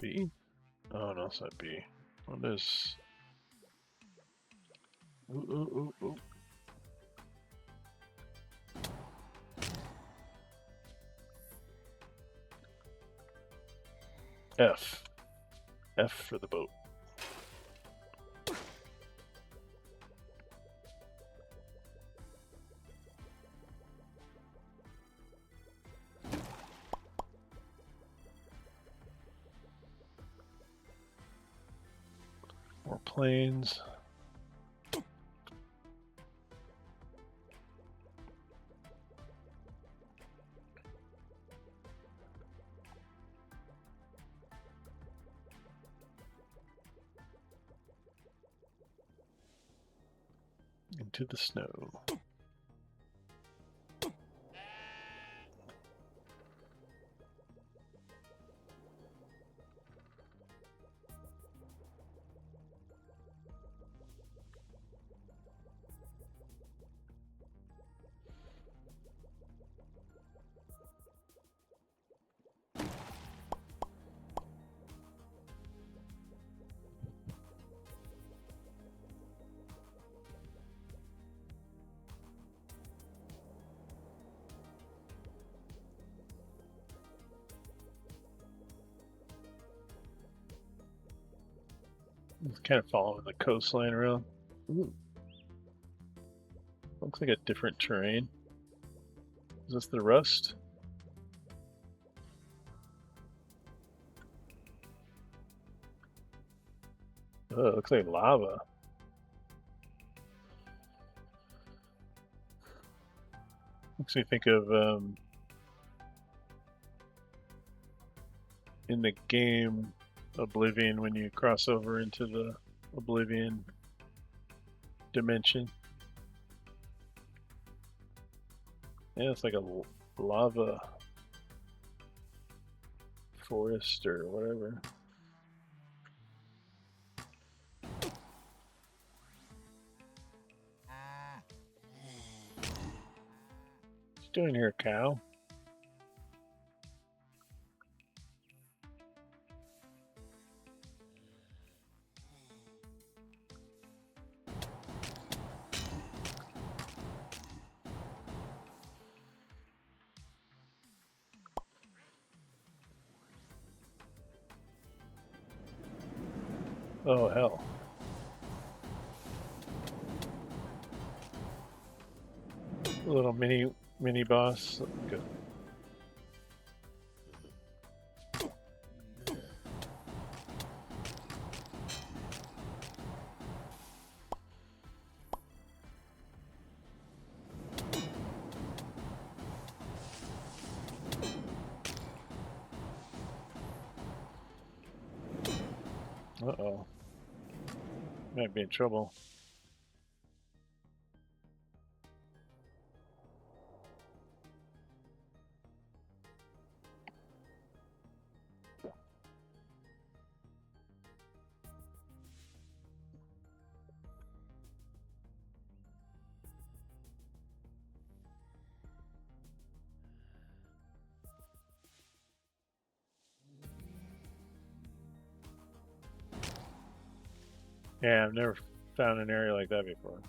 B? Oh no, it's not B. What is? Ooh. F. F for the boat. More planes. Into the snow. It's kind of following the coastline around. Ooh, looks like a different terrain. Is this the rust? Oh, it looks like lava. Makes me think of in the game Oblivion when you cross over into the Oblivion dimension. Yeah, it's like a lava forest or whatever. What's you doing here, cow? Oh hell. A little mini boss. Good. Uh-oh. Might be in trouble. Yeah, I've never found an area like that before.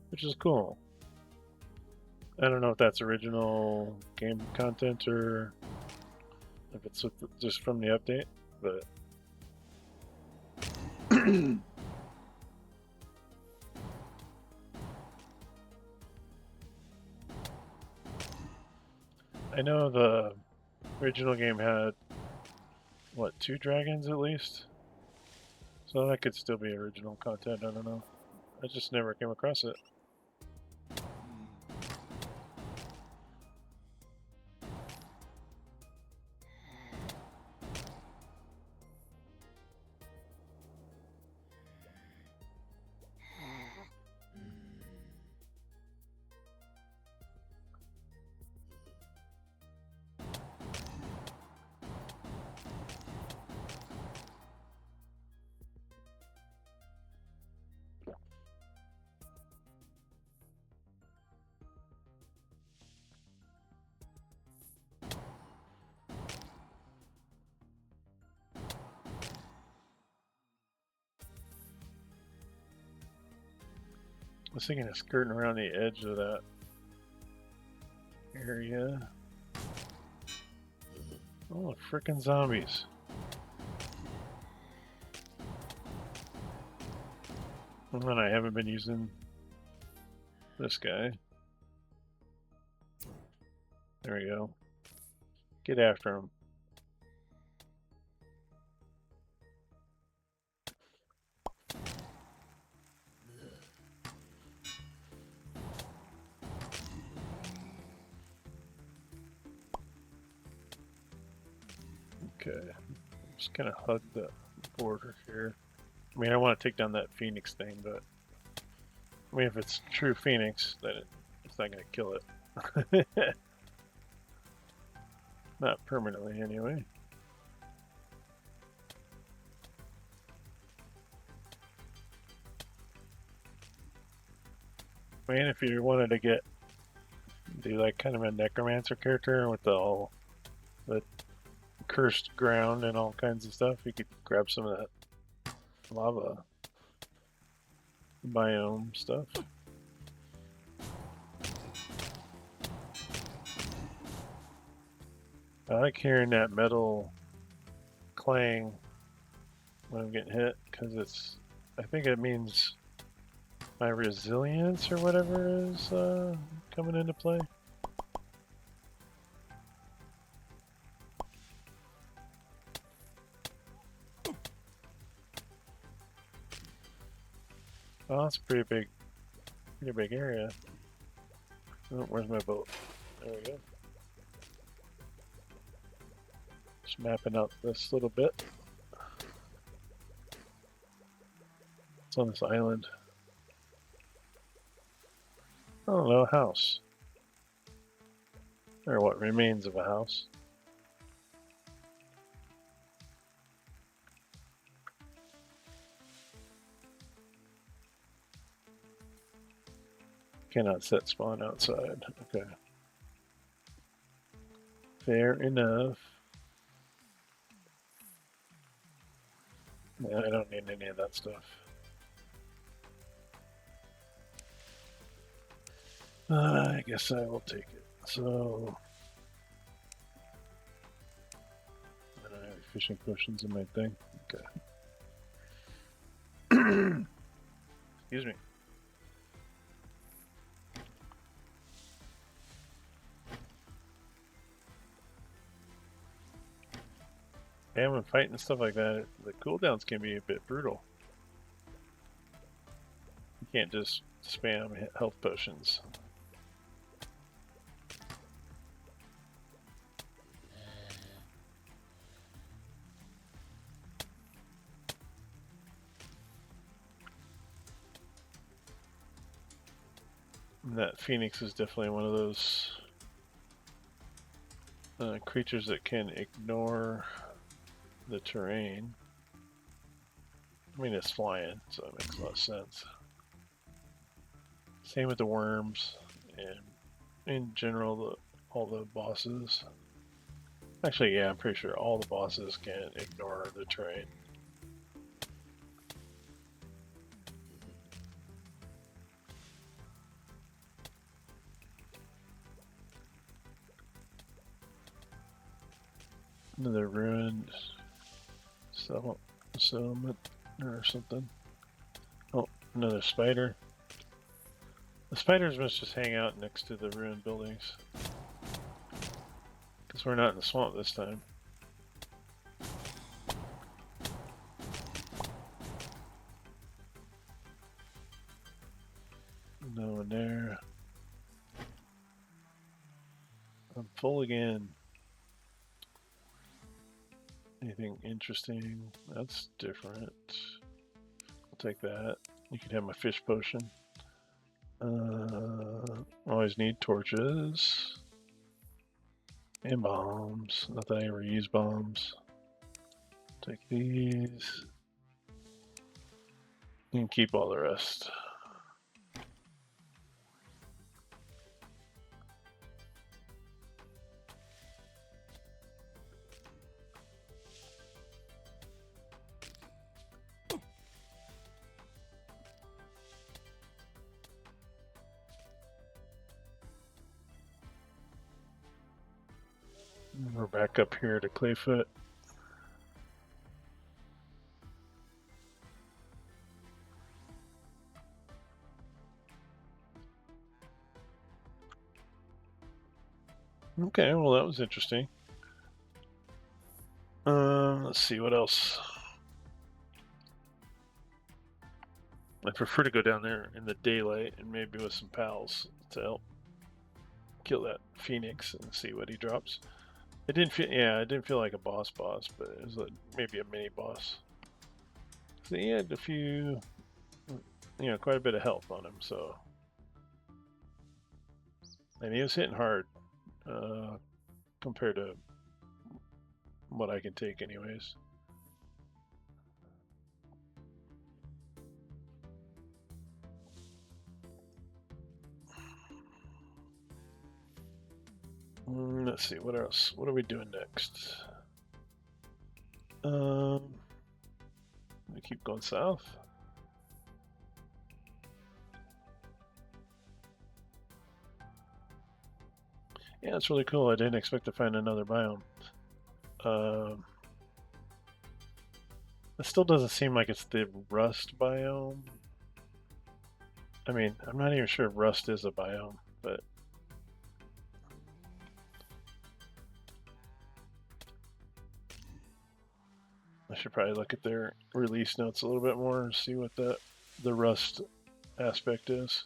Which is cool. I don't know if that's original game content or if it's just from the update, but I know the original game had what, 2 dragons at least? So that could still be original content, I don't know. I just never came across it. I was thinking of skirting around the edge of that area. Oh, frickin' zombies. And I haven't been using this guy. There we go. Get after him. Okay. Just kind of hug the border here. I mean, I want to take down that Phoenix thing, but I mean, if it's true Phoenix, then it's not going to kill it. Not permanently, anyway. I mean, if you wanted to do like kind of a necromancer character with the cursed ground and all kinds of stuff, you could grab some of that lava biome stuff. I like hearing that metal clang when I'm getting hit, because it's, I think it means my resilience or whatever is coming into play. Oh, that's a pretty big area. Oh, where's my boat? There we go. Just mapping out this little bit. It's on this island. Oh, no, a house. Or what remains of a house. Cannot set spawn outside. Okay. Fair enough. Yeah, I don't need any of that stuff. I guess I will take it. So, I don't have any fishing potions in my thing. Okay. Excuse me. And when fighting stuff like that, the cooldowns can be a bit brutal. You can't just spam health potions. And that Phoenix is definitely one of those creatures that can ignore the terrain. I mean, it's flying, so it makes a lot of sense. Same with the worms, and in general, all the bosses. Actually, yeah, I'm pretty sure all the bosses can ignore the terrain. Another ruined settlement or something. Oh, another spider. The spiders must just hang out next to the ruined buildings. Because we're not in the swamp this time. No one there. I'm full again. Anything interesting? That's different. I'll take that. You can have my fish potion. Always need torches. And bombs. Not that I ever use bombs. Take these. You can keep all the rest. We're back up here to Clayfoot. Okay, well that was interesting. Let's see what else. I prefer to go down there in the daylight and maybe with some pals to help kill that Phoenix and see what he drops. It didn't feel like a boss, but it was maybe a mini boss. So he had a few, quite a bit of health on him. So, and he was hitting hard compared to what I can take, anyways. Let's see, what else? What are we doing next? We keep going south. Yeah, it's really cool. I didn't expect to find another biome. It still doesn't seem like it's the rust biome. I mean, I'm not even sure if rust is a biome, but I should probably look at their release notes a little bit more and see what the rust aspect is.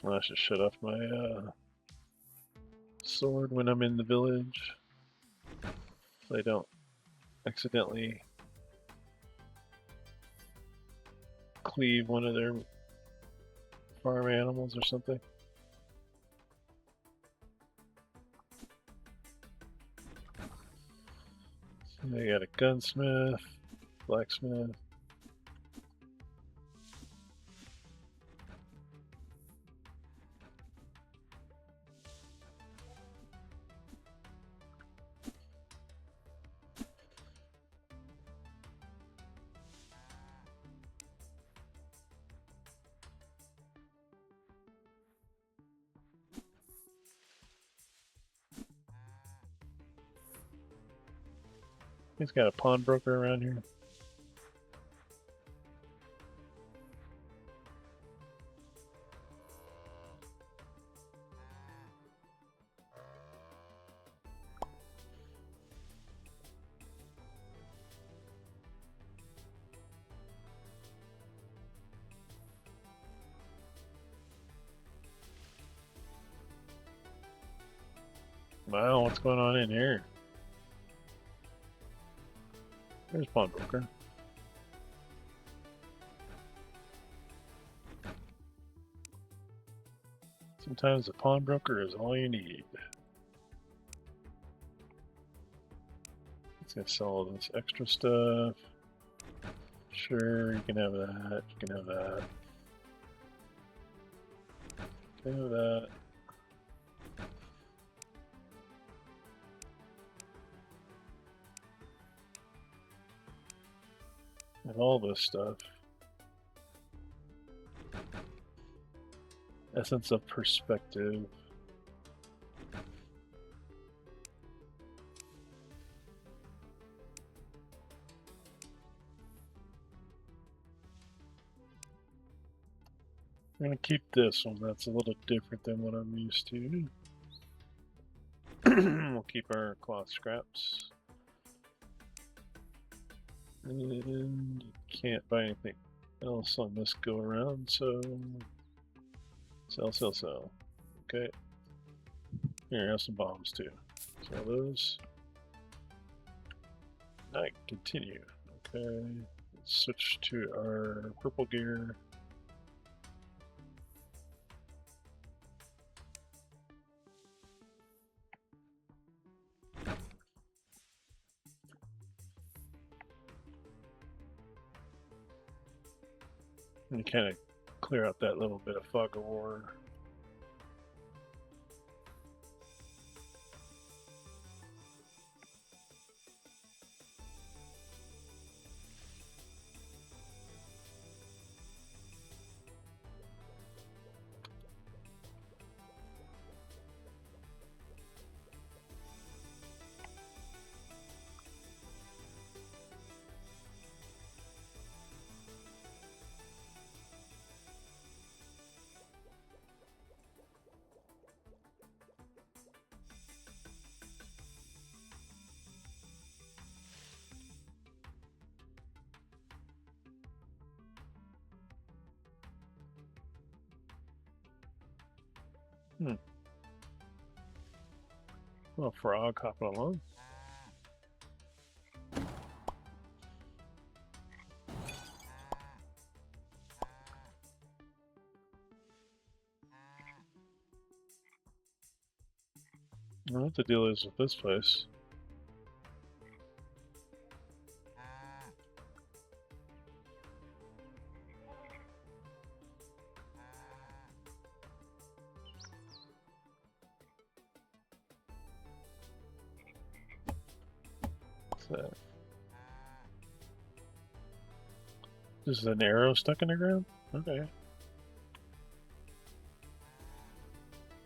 I should shut off my sword when I'm in the village, so I don't accidentally cleave one of their farm animals or something. So they got a gunsmith, blacksmith. He's got a pawnbroker around here. Wow, what's going on in here? There's pawnbroker. Sometimes a pawnbroker is all you need. Let's gonna sell all this extra stuff. Sure, you can have that. You can have that. You can have that. And all this stuff. Essence of perspective. I'm gonna keep this one. That's a little different than what I'm used to. We'll keep our cloth scraps. And you can't buy anything else on this go around, so sell, sell, sell. Okay. Here, have some bombs too. Sell those. Night, continue. Okay. Let's switch to our purple gear. And kind of clear out that little bit of fog of war. Little frog hopping along. I don't know what the deal is with this place. What's that? This is an arrow stuck in the ground? Okay.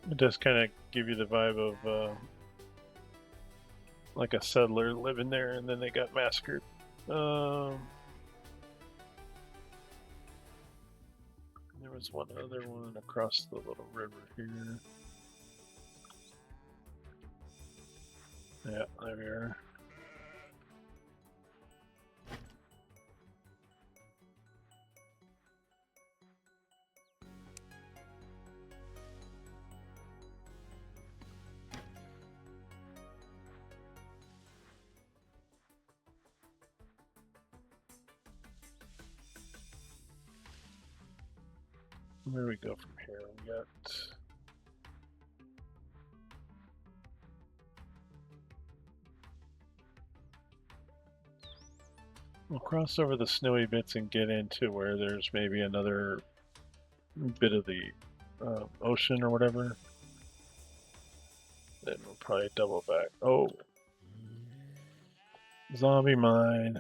It does kind of give you the vibe of like a settler living there and then they got massacred. There was one other one across the little river here. Yeah, there we are. Where do we go from here? We got... We'll cross over the snowy bits and get into where there's maybe another bit of the ocean or whatever. Then we'll probably double back. Oh! Zombie mine.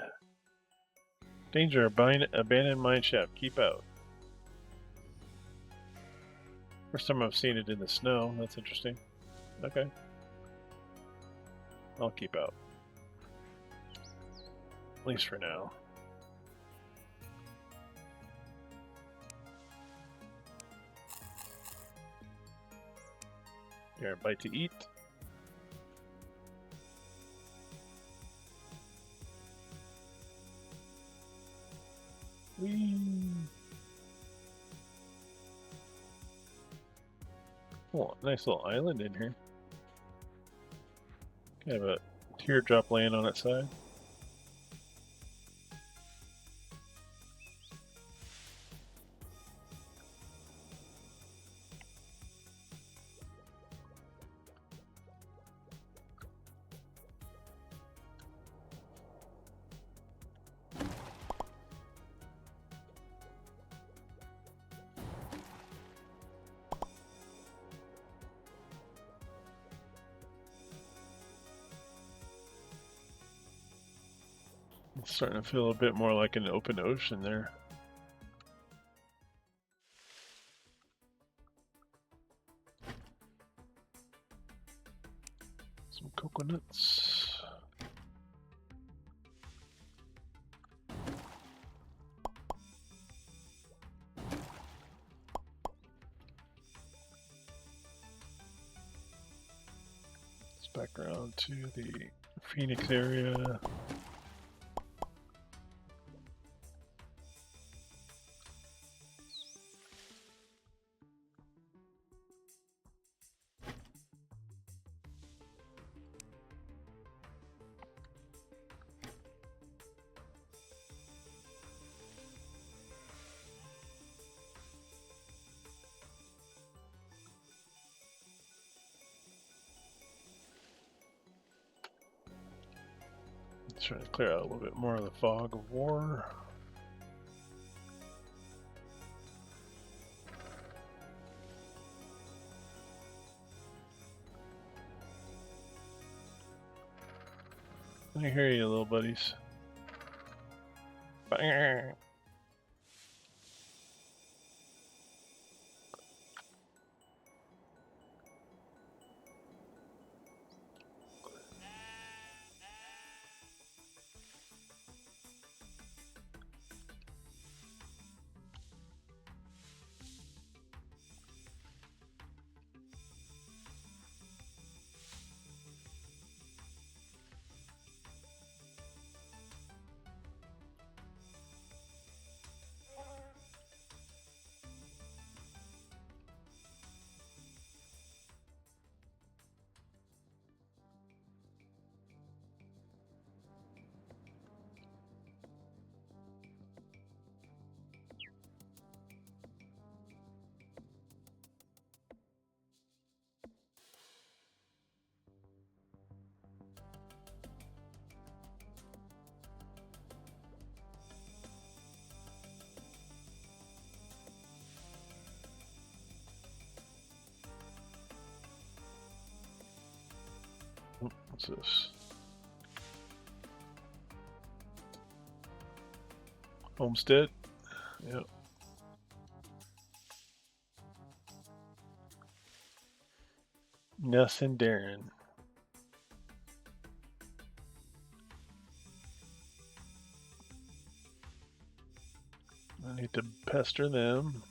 Danger, abandoned mine shaft. Keep out. First time I've seen it in the snow. That's interesting. Okay. I'll keep out. At least for now. Here, a bite to eat. Whee! Oh, nice little island in here. Kind of a teardrop laying on its side. It's starting to feel a bit more like an open ocean there. Some coconuts. Let's back around to the Phoenix area. Trying to clear out a little bit more of the fog of war. I hear you, little buddies. Bang. What's this? Homestead. Yep. Ness and Darren. I need to pester them.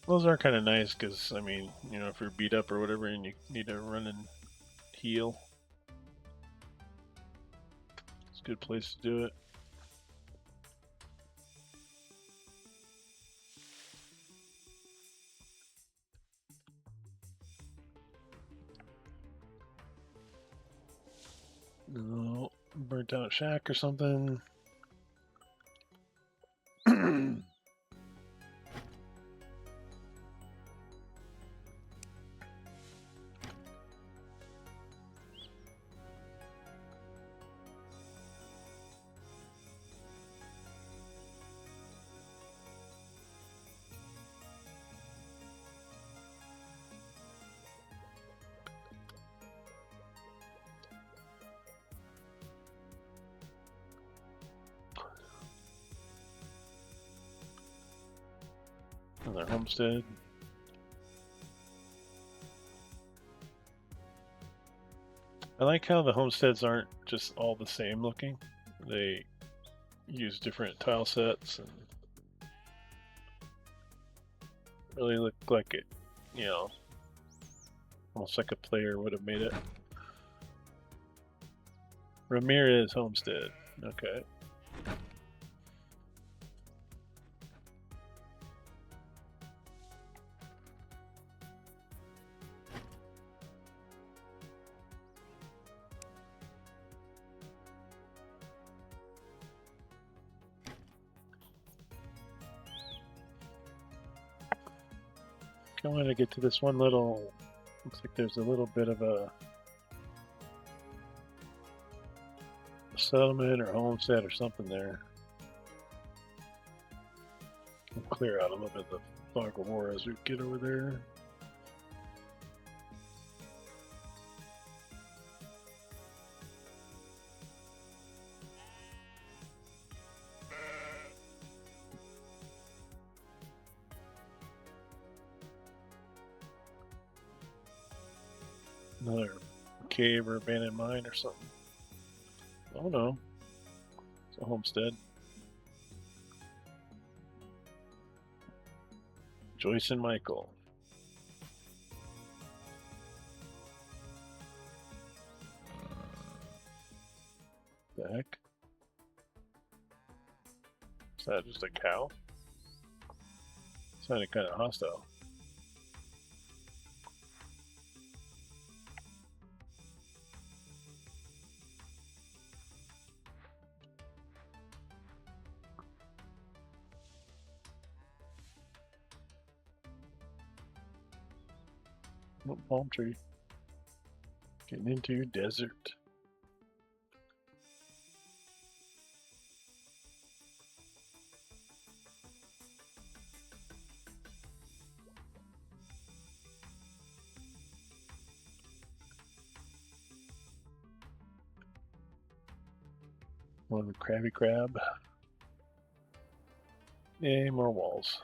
Those are kind of nice because, I mean, you know, if you're beat up or whatever and you need to run and heal, it's a good place to do it. No, burnt out shack or something. Another homestead. I like how the homesteads aren't just all the same looking. They use different tile sets and really look like it, you know, almost like a player would have made it. Ramirez Homestead. Okay. I want to get to this one little. Looks like there's a little bit of a settlement or homestead or something there. We'll clear out a little bit of the fog of war as we get over there. Another cave or abandoned mine or something. Oh no. It's a homestead. Joyce and Michael. The heck? Is that just a cow? Sounded kind of hostile. Oh, palm tree. Getting into desert. One of the Krabby Crab. Yay, more walls.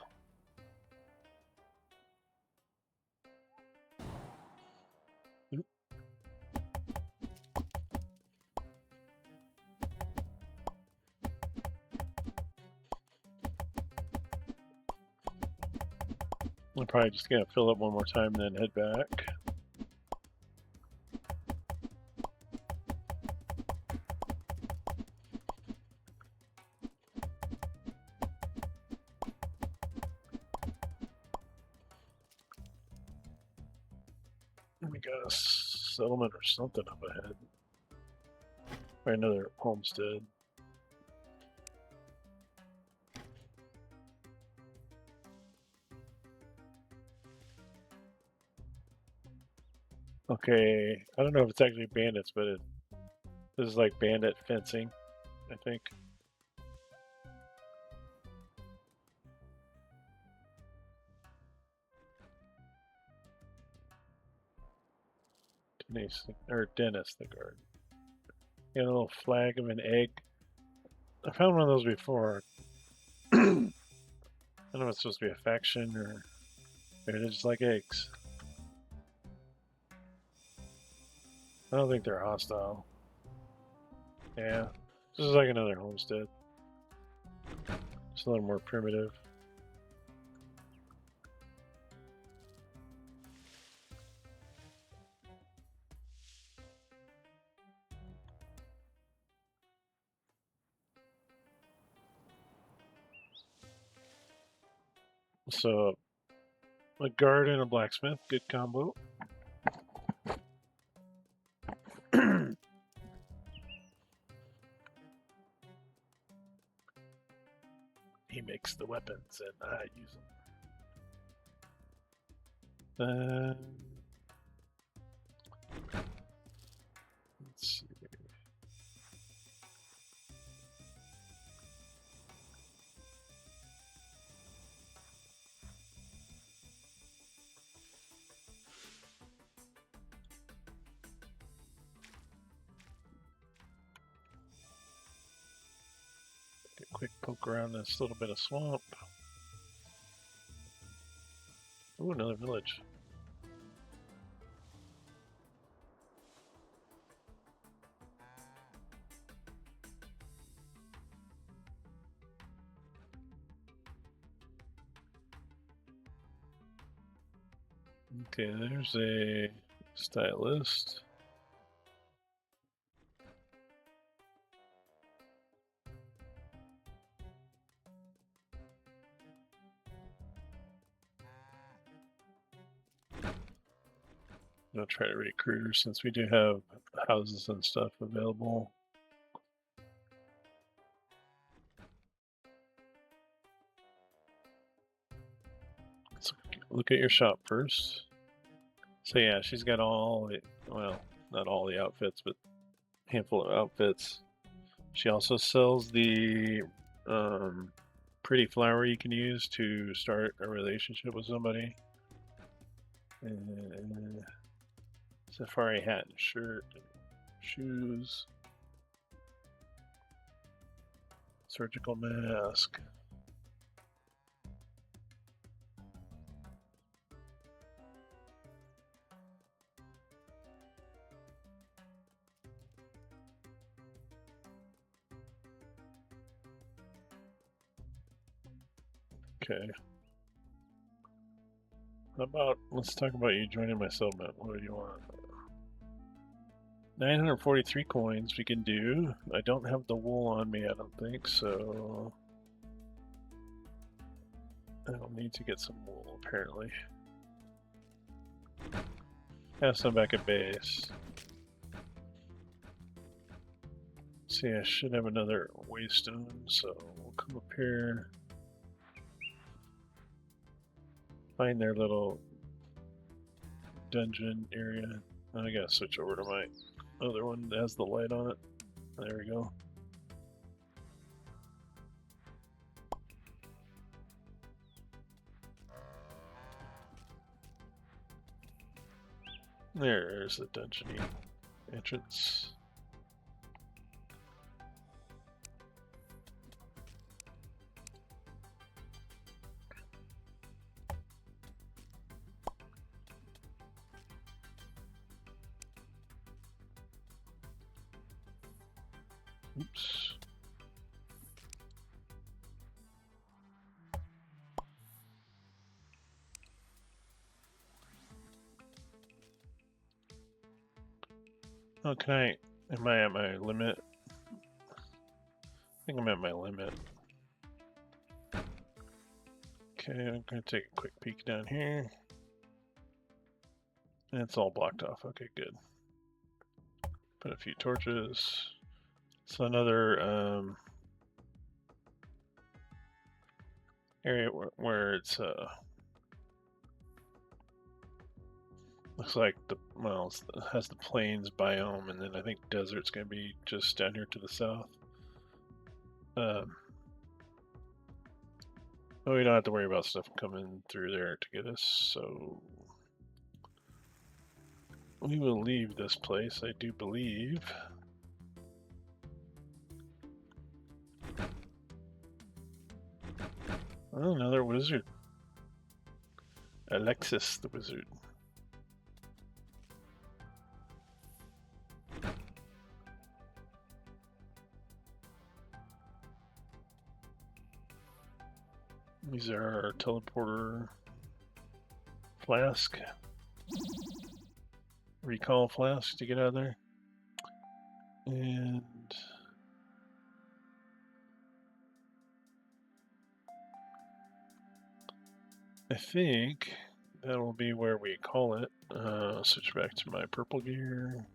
I'm probably just gonna fill up one more time and then head back. We got a settlement or something up ahead. Or another homestead. Okay, I don't know if it's actually bandits, but this is like bandit fencing, I think. Denise, or Dennis the guard. Got a little flag of an egg I found one of those before. I don't know if it's supposed to be a faction or they're just like eggs. I don't think they're hostile. Yeah, this is like another homestead. Just a little more primitive. So, a guard and a blacksmith, good combo. He makes the weapons and I use them. Let's see. Get a quick poke around this little bit of swamp. Ooh, another village. Okay, there's a stylist. I'll try to recruit since we do have houses and stuff available. Let's look at your shop first. So yeah, she's got all the, well, not all the outfits, but a handful of outfits. She also sells the pretty flower you can use to start a relationship with somebody. And safari hat and shirt, and shoes, surgical mask. Okay. How about, let's talk about you joining my settlement. What do you want? 943 coins we can do. I don't have the wool on me, I don't think, so I don't need to get some wool, apparently. Have some back at base. See, I should have another waystone, so we'll come up here. Find their little dungeon area. I gotta switch over to my other one that has the light on it. There we go. There's the dungeon entrance. Oops. Oh, can I? Am I at my limit? I think I'm at my limit. Okay, I'm gonna take a quick peek down here. And it's all blocked off. Okay, good. Put a few torches. So another area where it's looks like the, well, it has the plains biome, and then I think desert's gonna be just down here to the south. But we don't have to worry about stuff coming through there to get us, so we will leave this place, I do believe. Oh, another wizard. Alexis the wizard. These are our teleporter flask. Recall flask to get out of there. And I think that'll be where we call it. Switch back to my purple gear.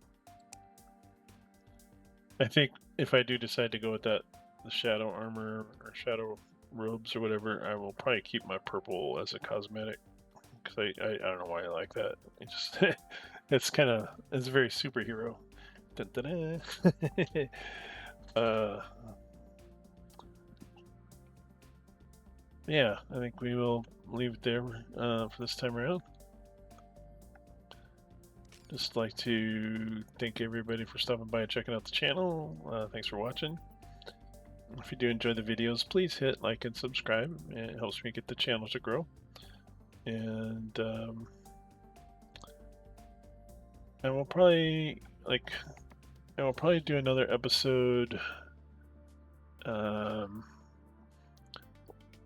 I think if I do decide to go with that, the shadow armor or shadow robes or whatever, I will probably keep my purple as a cosmetic because I don't know why I like that. It just it's very superhero. Dun, dun, dun. Yeah, I think we will leave it there for this time around. Just like to thank everybody for stopping by and checking out the channel. Thanks for watching. If you do enjoy the videos, please hit like and subscribe. It helps me get the channel to grow. And I will probably do another episode.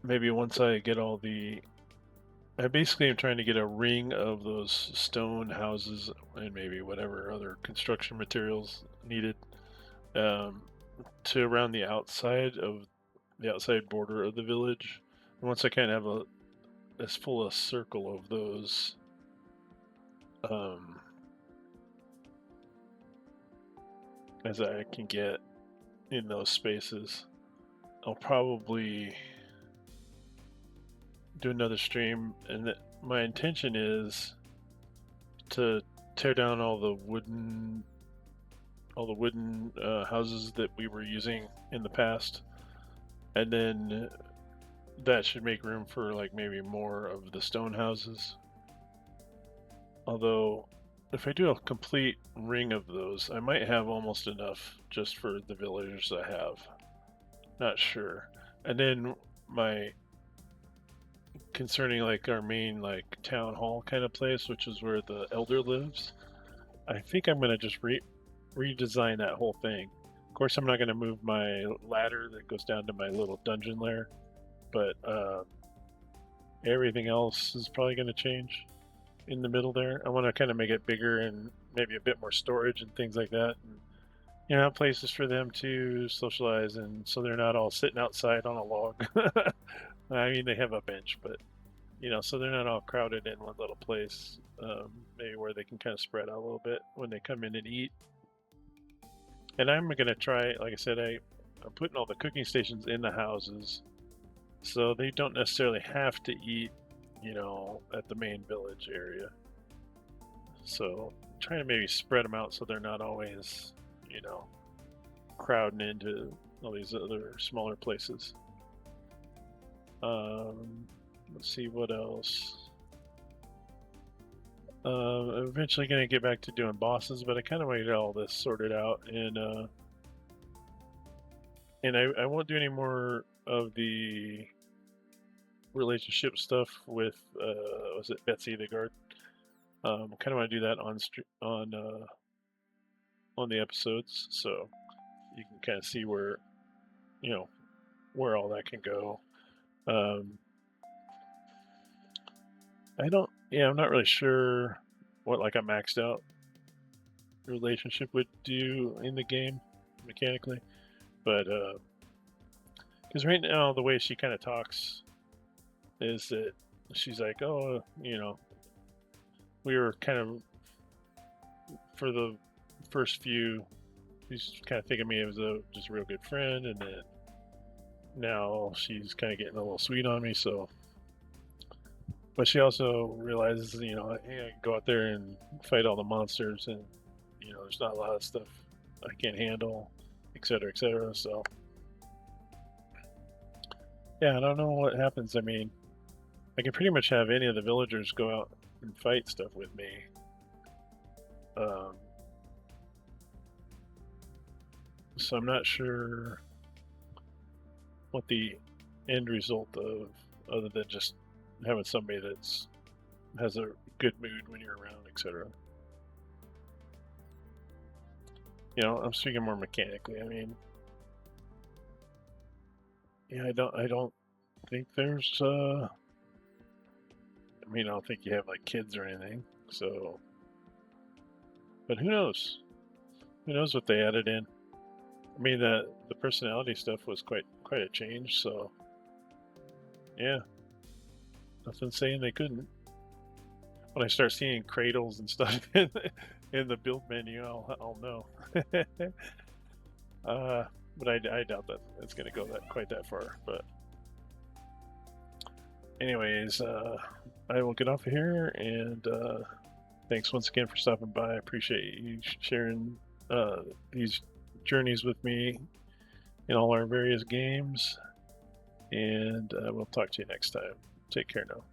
Maybe once I get all the. I basically am trying to get a ring of those stone houses and maybe whatever other construction materials needed to around the outside border of the village. And once I kind of have as full a circle of those, as I can get in those spaces, I'll probably do another stream. And my intention is to tear down all the wooden houses that we were using in the past, and then that should make room for like maybe more of the stone houses. Although if I do a complete ring of those, I might have almost enough just for the villagers I have. Not sure. And then concerning like our main like town hall kind of place, which is where the elder lives, I think I'm gonna just redesign that whole thing. Of course, I'm not gonna move my ladder that goes down to my little dungeon lair, but everything else is probably gonna change in the middle there. I want to kind of make it bigger and maybe a bit more storage and things like that. And, have places for them to socialize, and so they're not all sitting outside on a log. I mean, they have a bench, but so they're not all crowded in one little place. Maybe where they can kind of spread out a little bit when they come in and eat. And I'm gonna try, like I said, I'm putting all the cooking stations in the houses, so they don't necessarily have to eat at the main village area. So trying to maybe spread them out so they're not always, crowding into all these other smaller places. Let's see what else. I'm eventually going to get back to doing bosses, but I kind of want to get all this sorted out, and I won't do any more of the relationship stuff with was it Betsy the guard. Kind of want to do that on the episodes, so you can kind of see where where all that can go. I'm not really sure what like a maxed out relationship would do in the game mechanically, but because right now the way she kind of talks is that she's like, oh, we were kind of, for the first few, she's kind of thinking of me as just a real good friend, and then now she's kind of getting a little sweet on me. So, but she also realizes, hey, I can go out there and fight all the monsters, and there's not a lot of stuff I can't handle, etc., etc. So, yeah, I don't know what happens. I mean, I can pretty much have any of the villagers go out and fight stuff with me. So I'm not sure what the end result other than just having somebody that's has a good mood when you're around, etc. I'm speaking more mechanically. I mean, yeah, I don't think there's. I mean, I don't think you have like kids or anything. So, but who knows? Who knows what they added in? I mean, the personality stuff was quite a change. So, yeah, nothing saying they couldn't. When I start seeing cradles and stuff in the build menu, I'll know. uh, but I doubt that it's going to go that far. But anyways, I will get off of here, and thanks once again for stopping by. I appreciate you sharing these journeys with me in all our various games, and we'll talk to you next time. Take care now.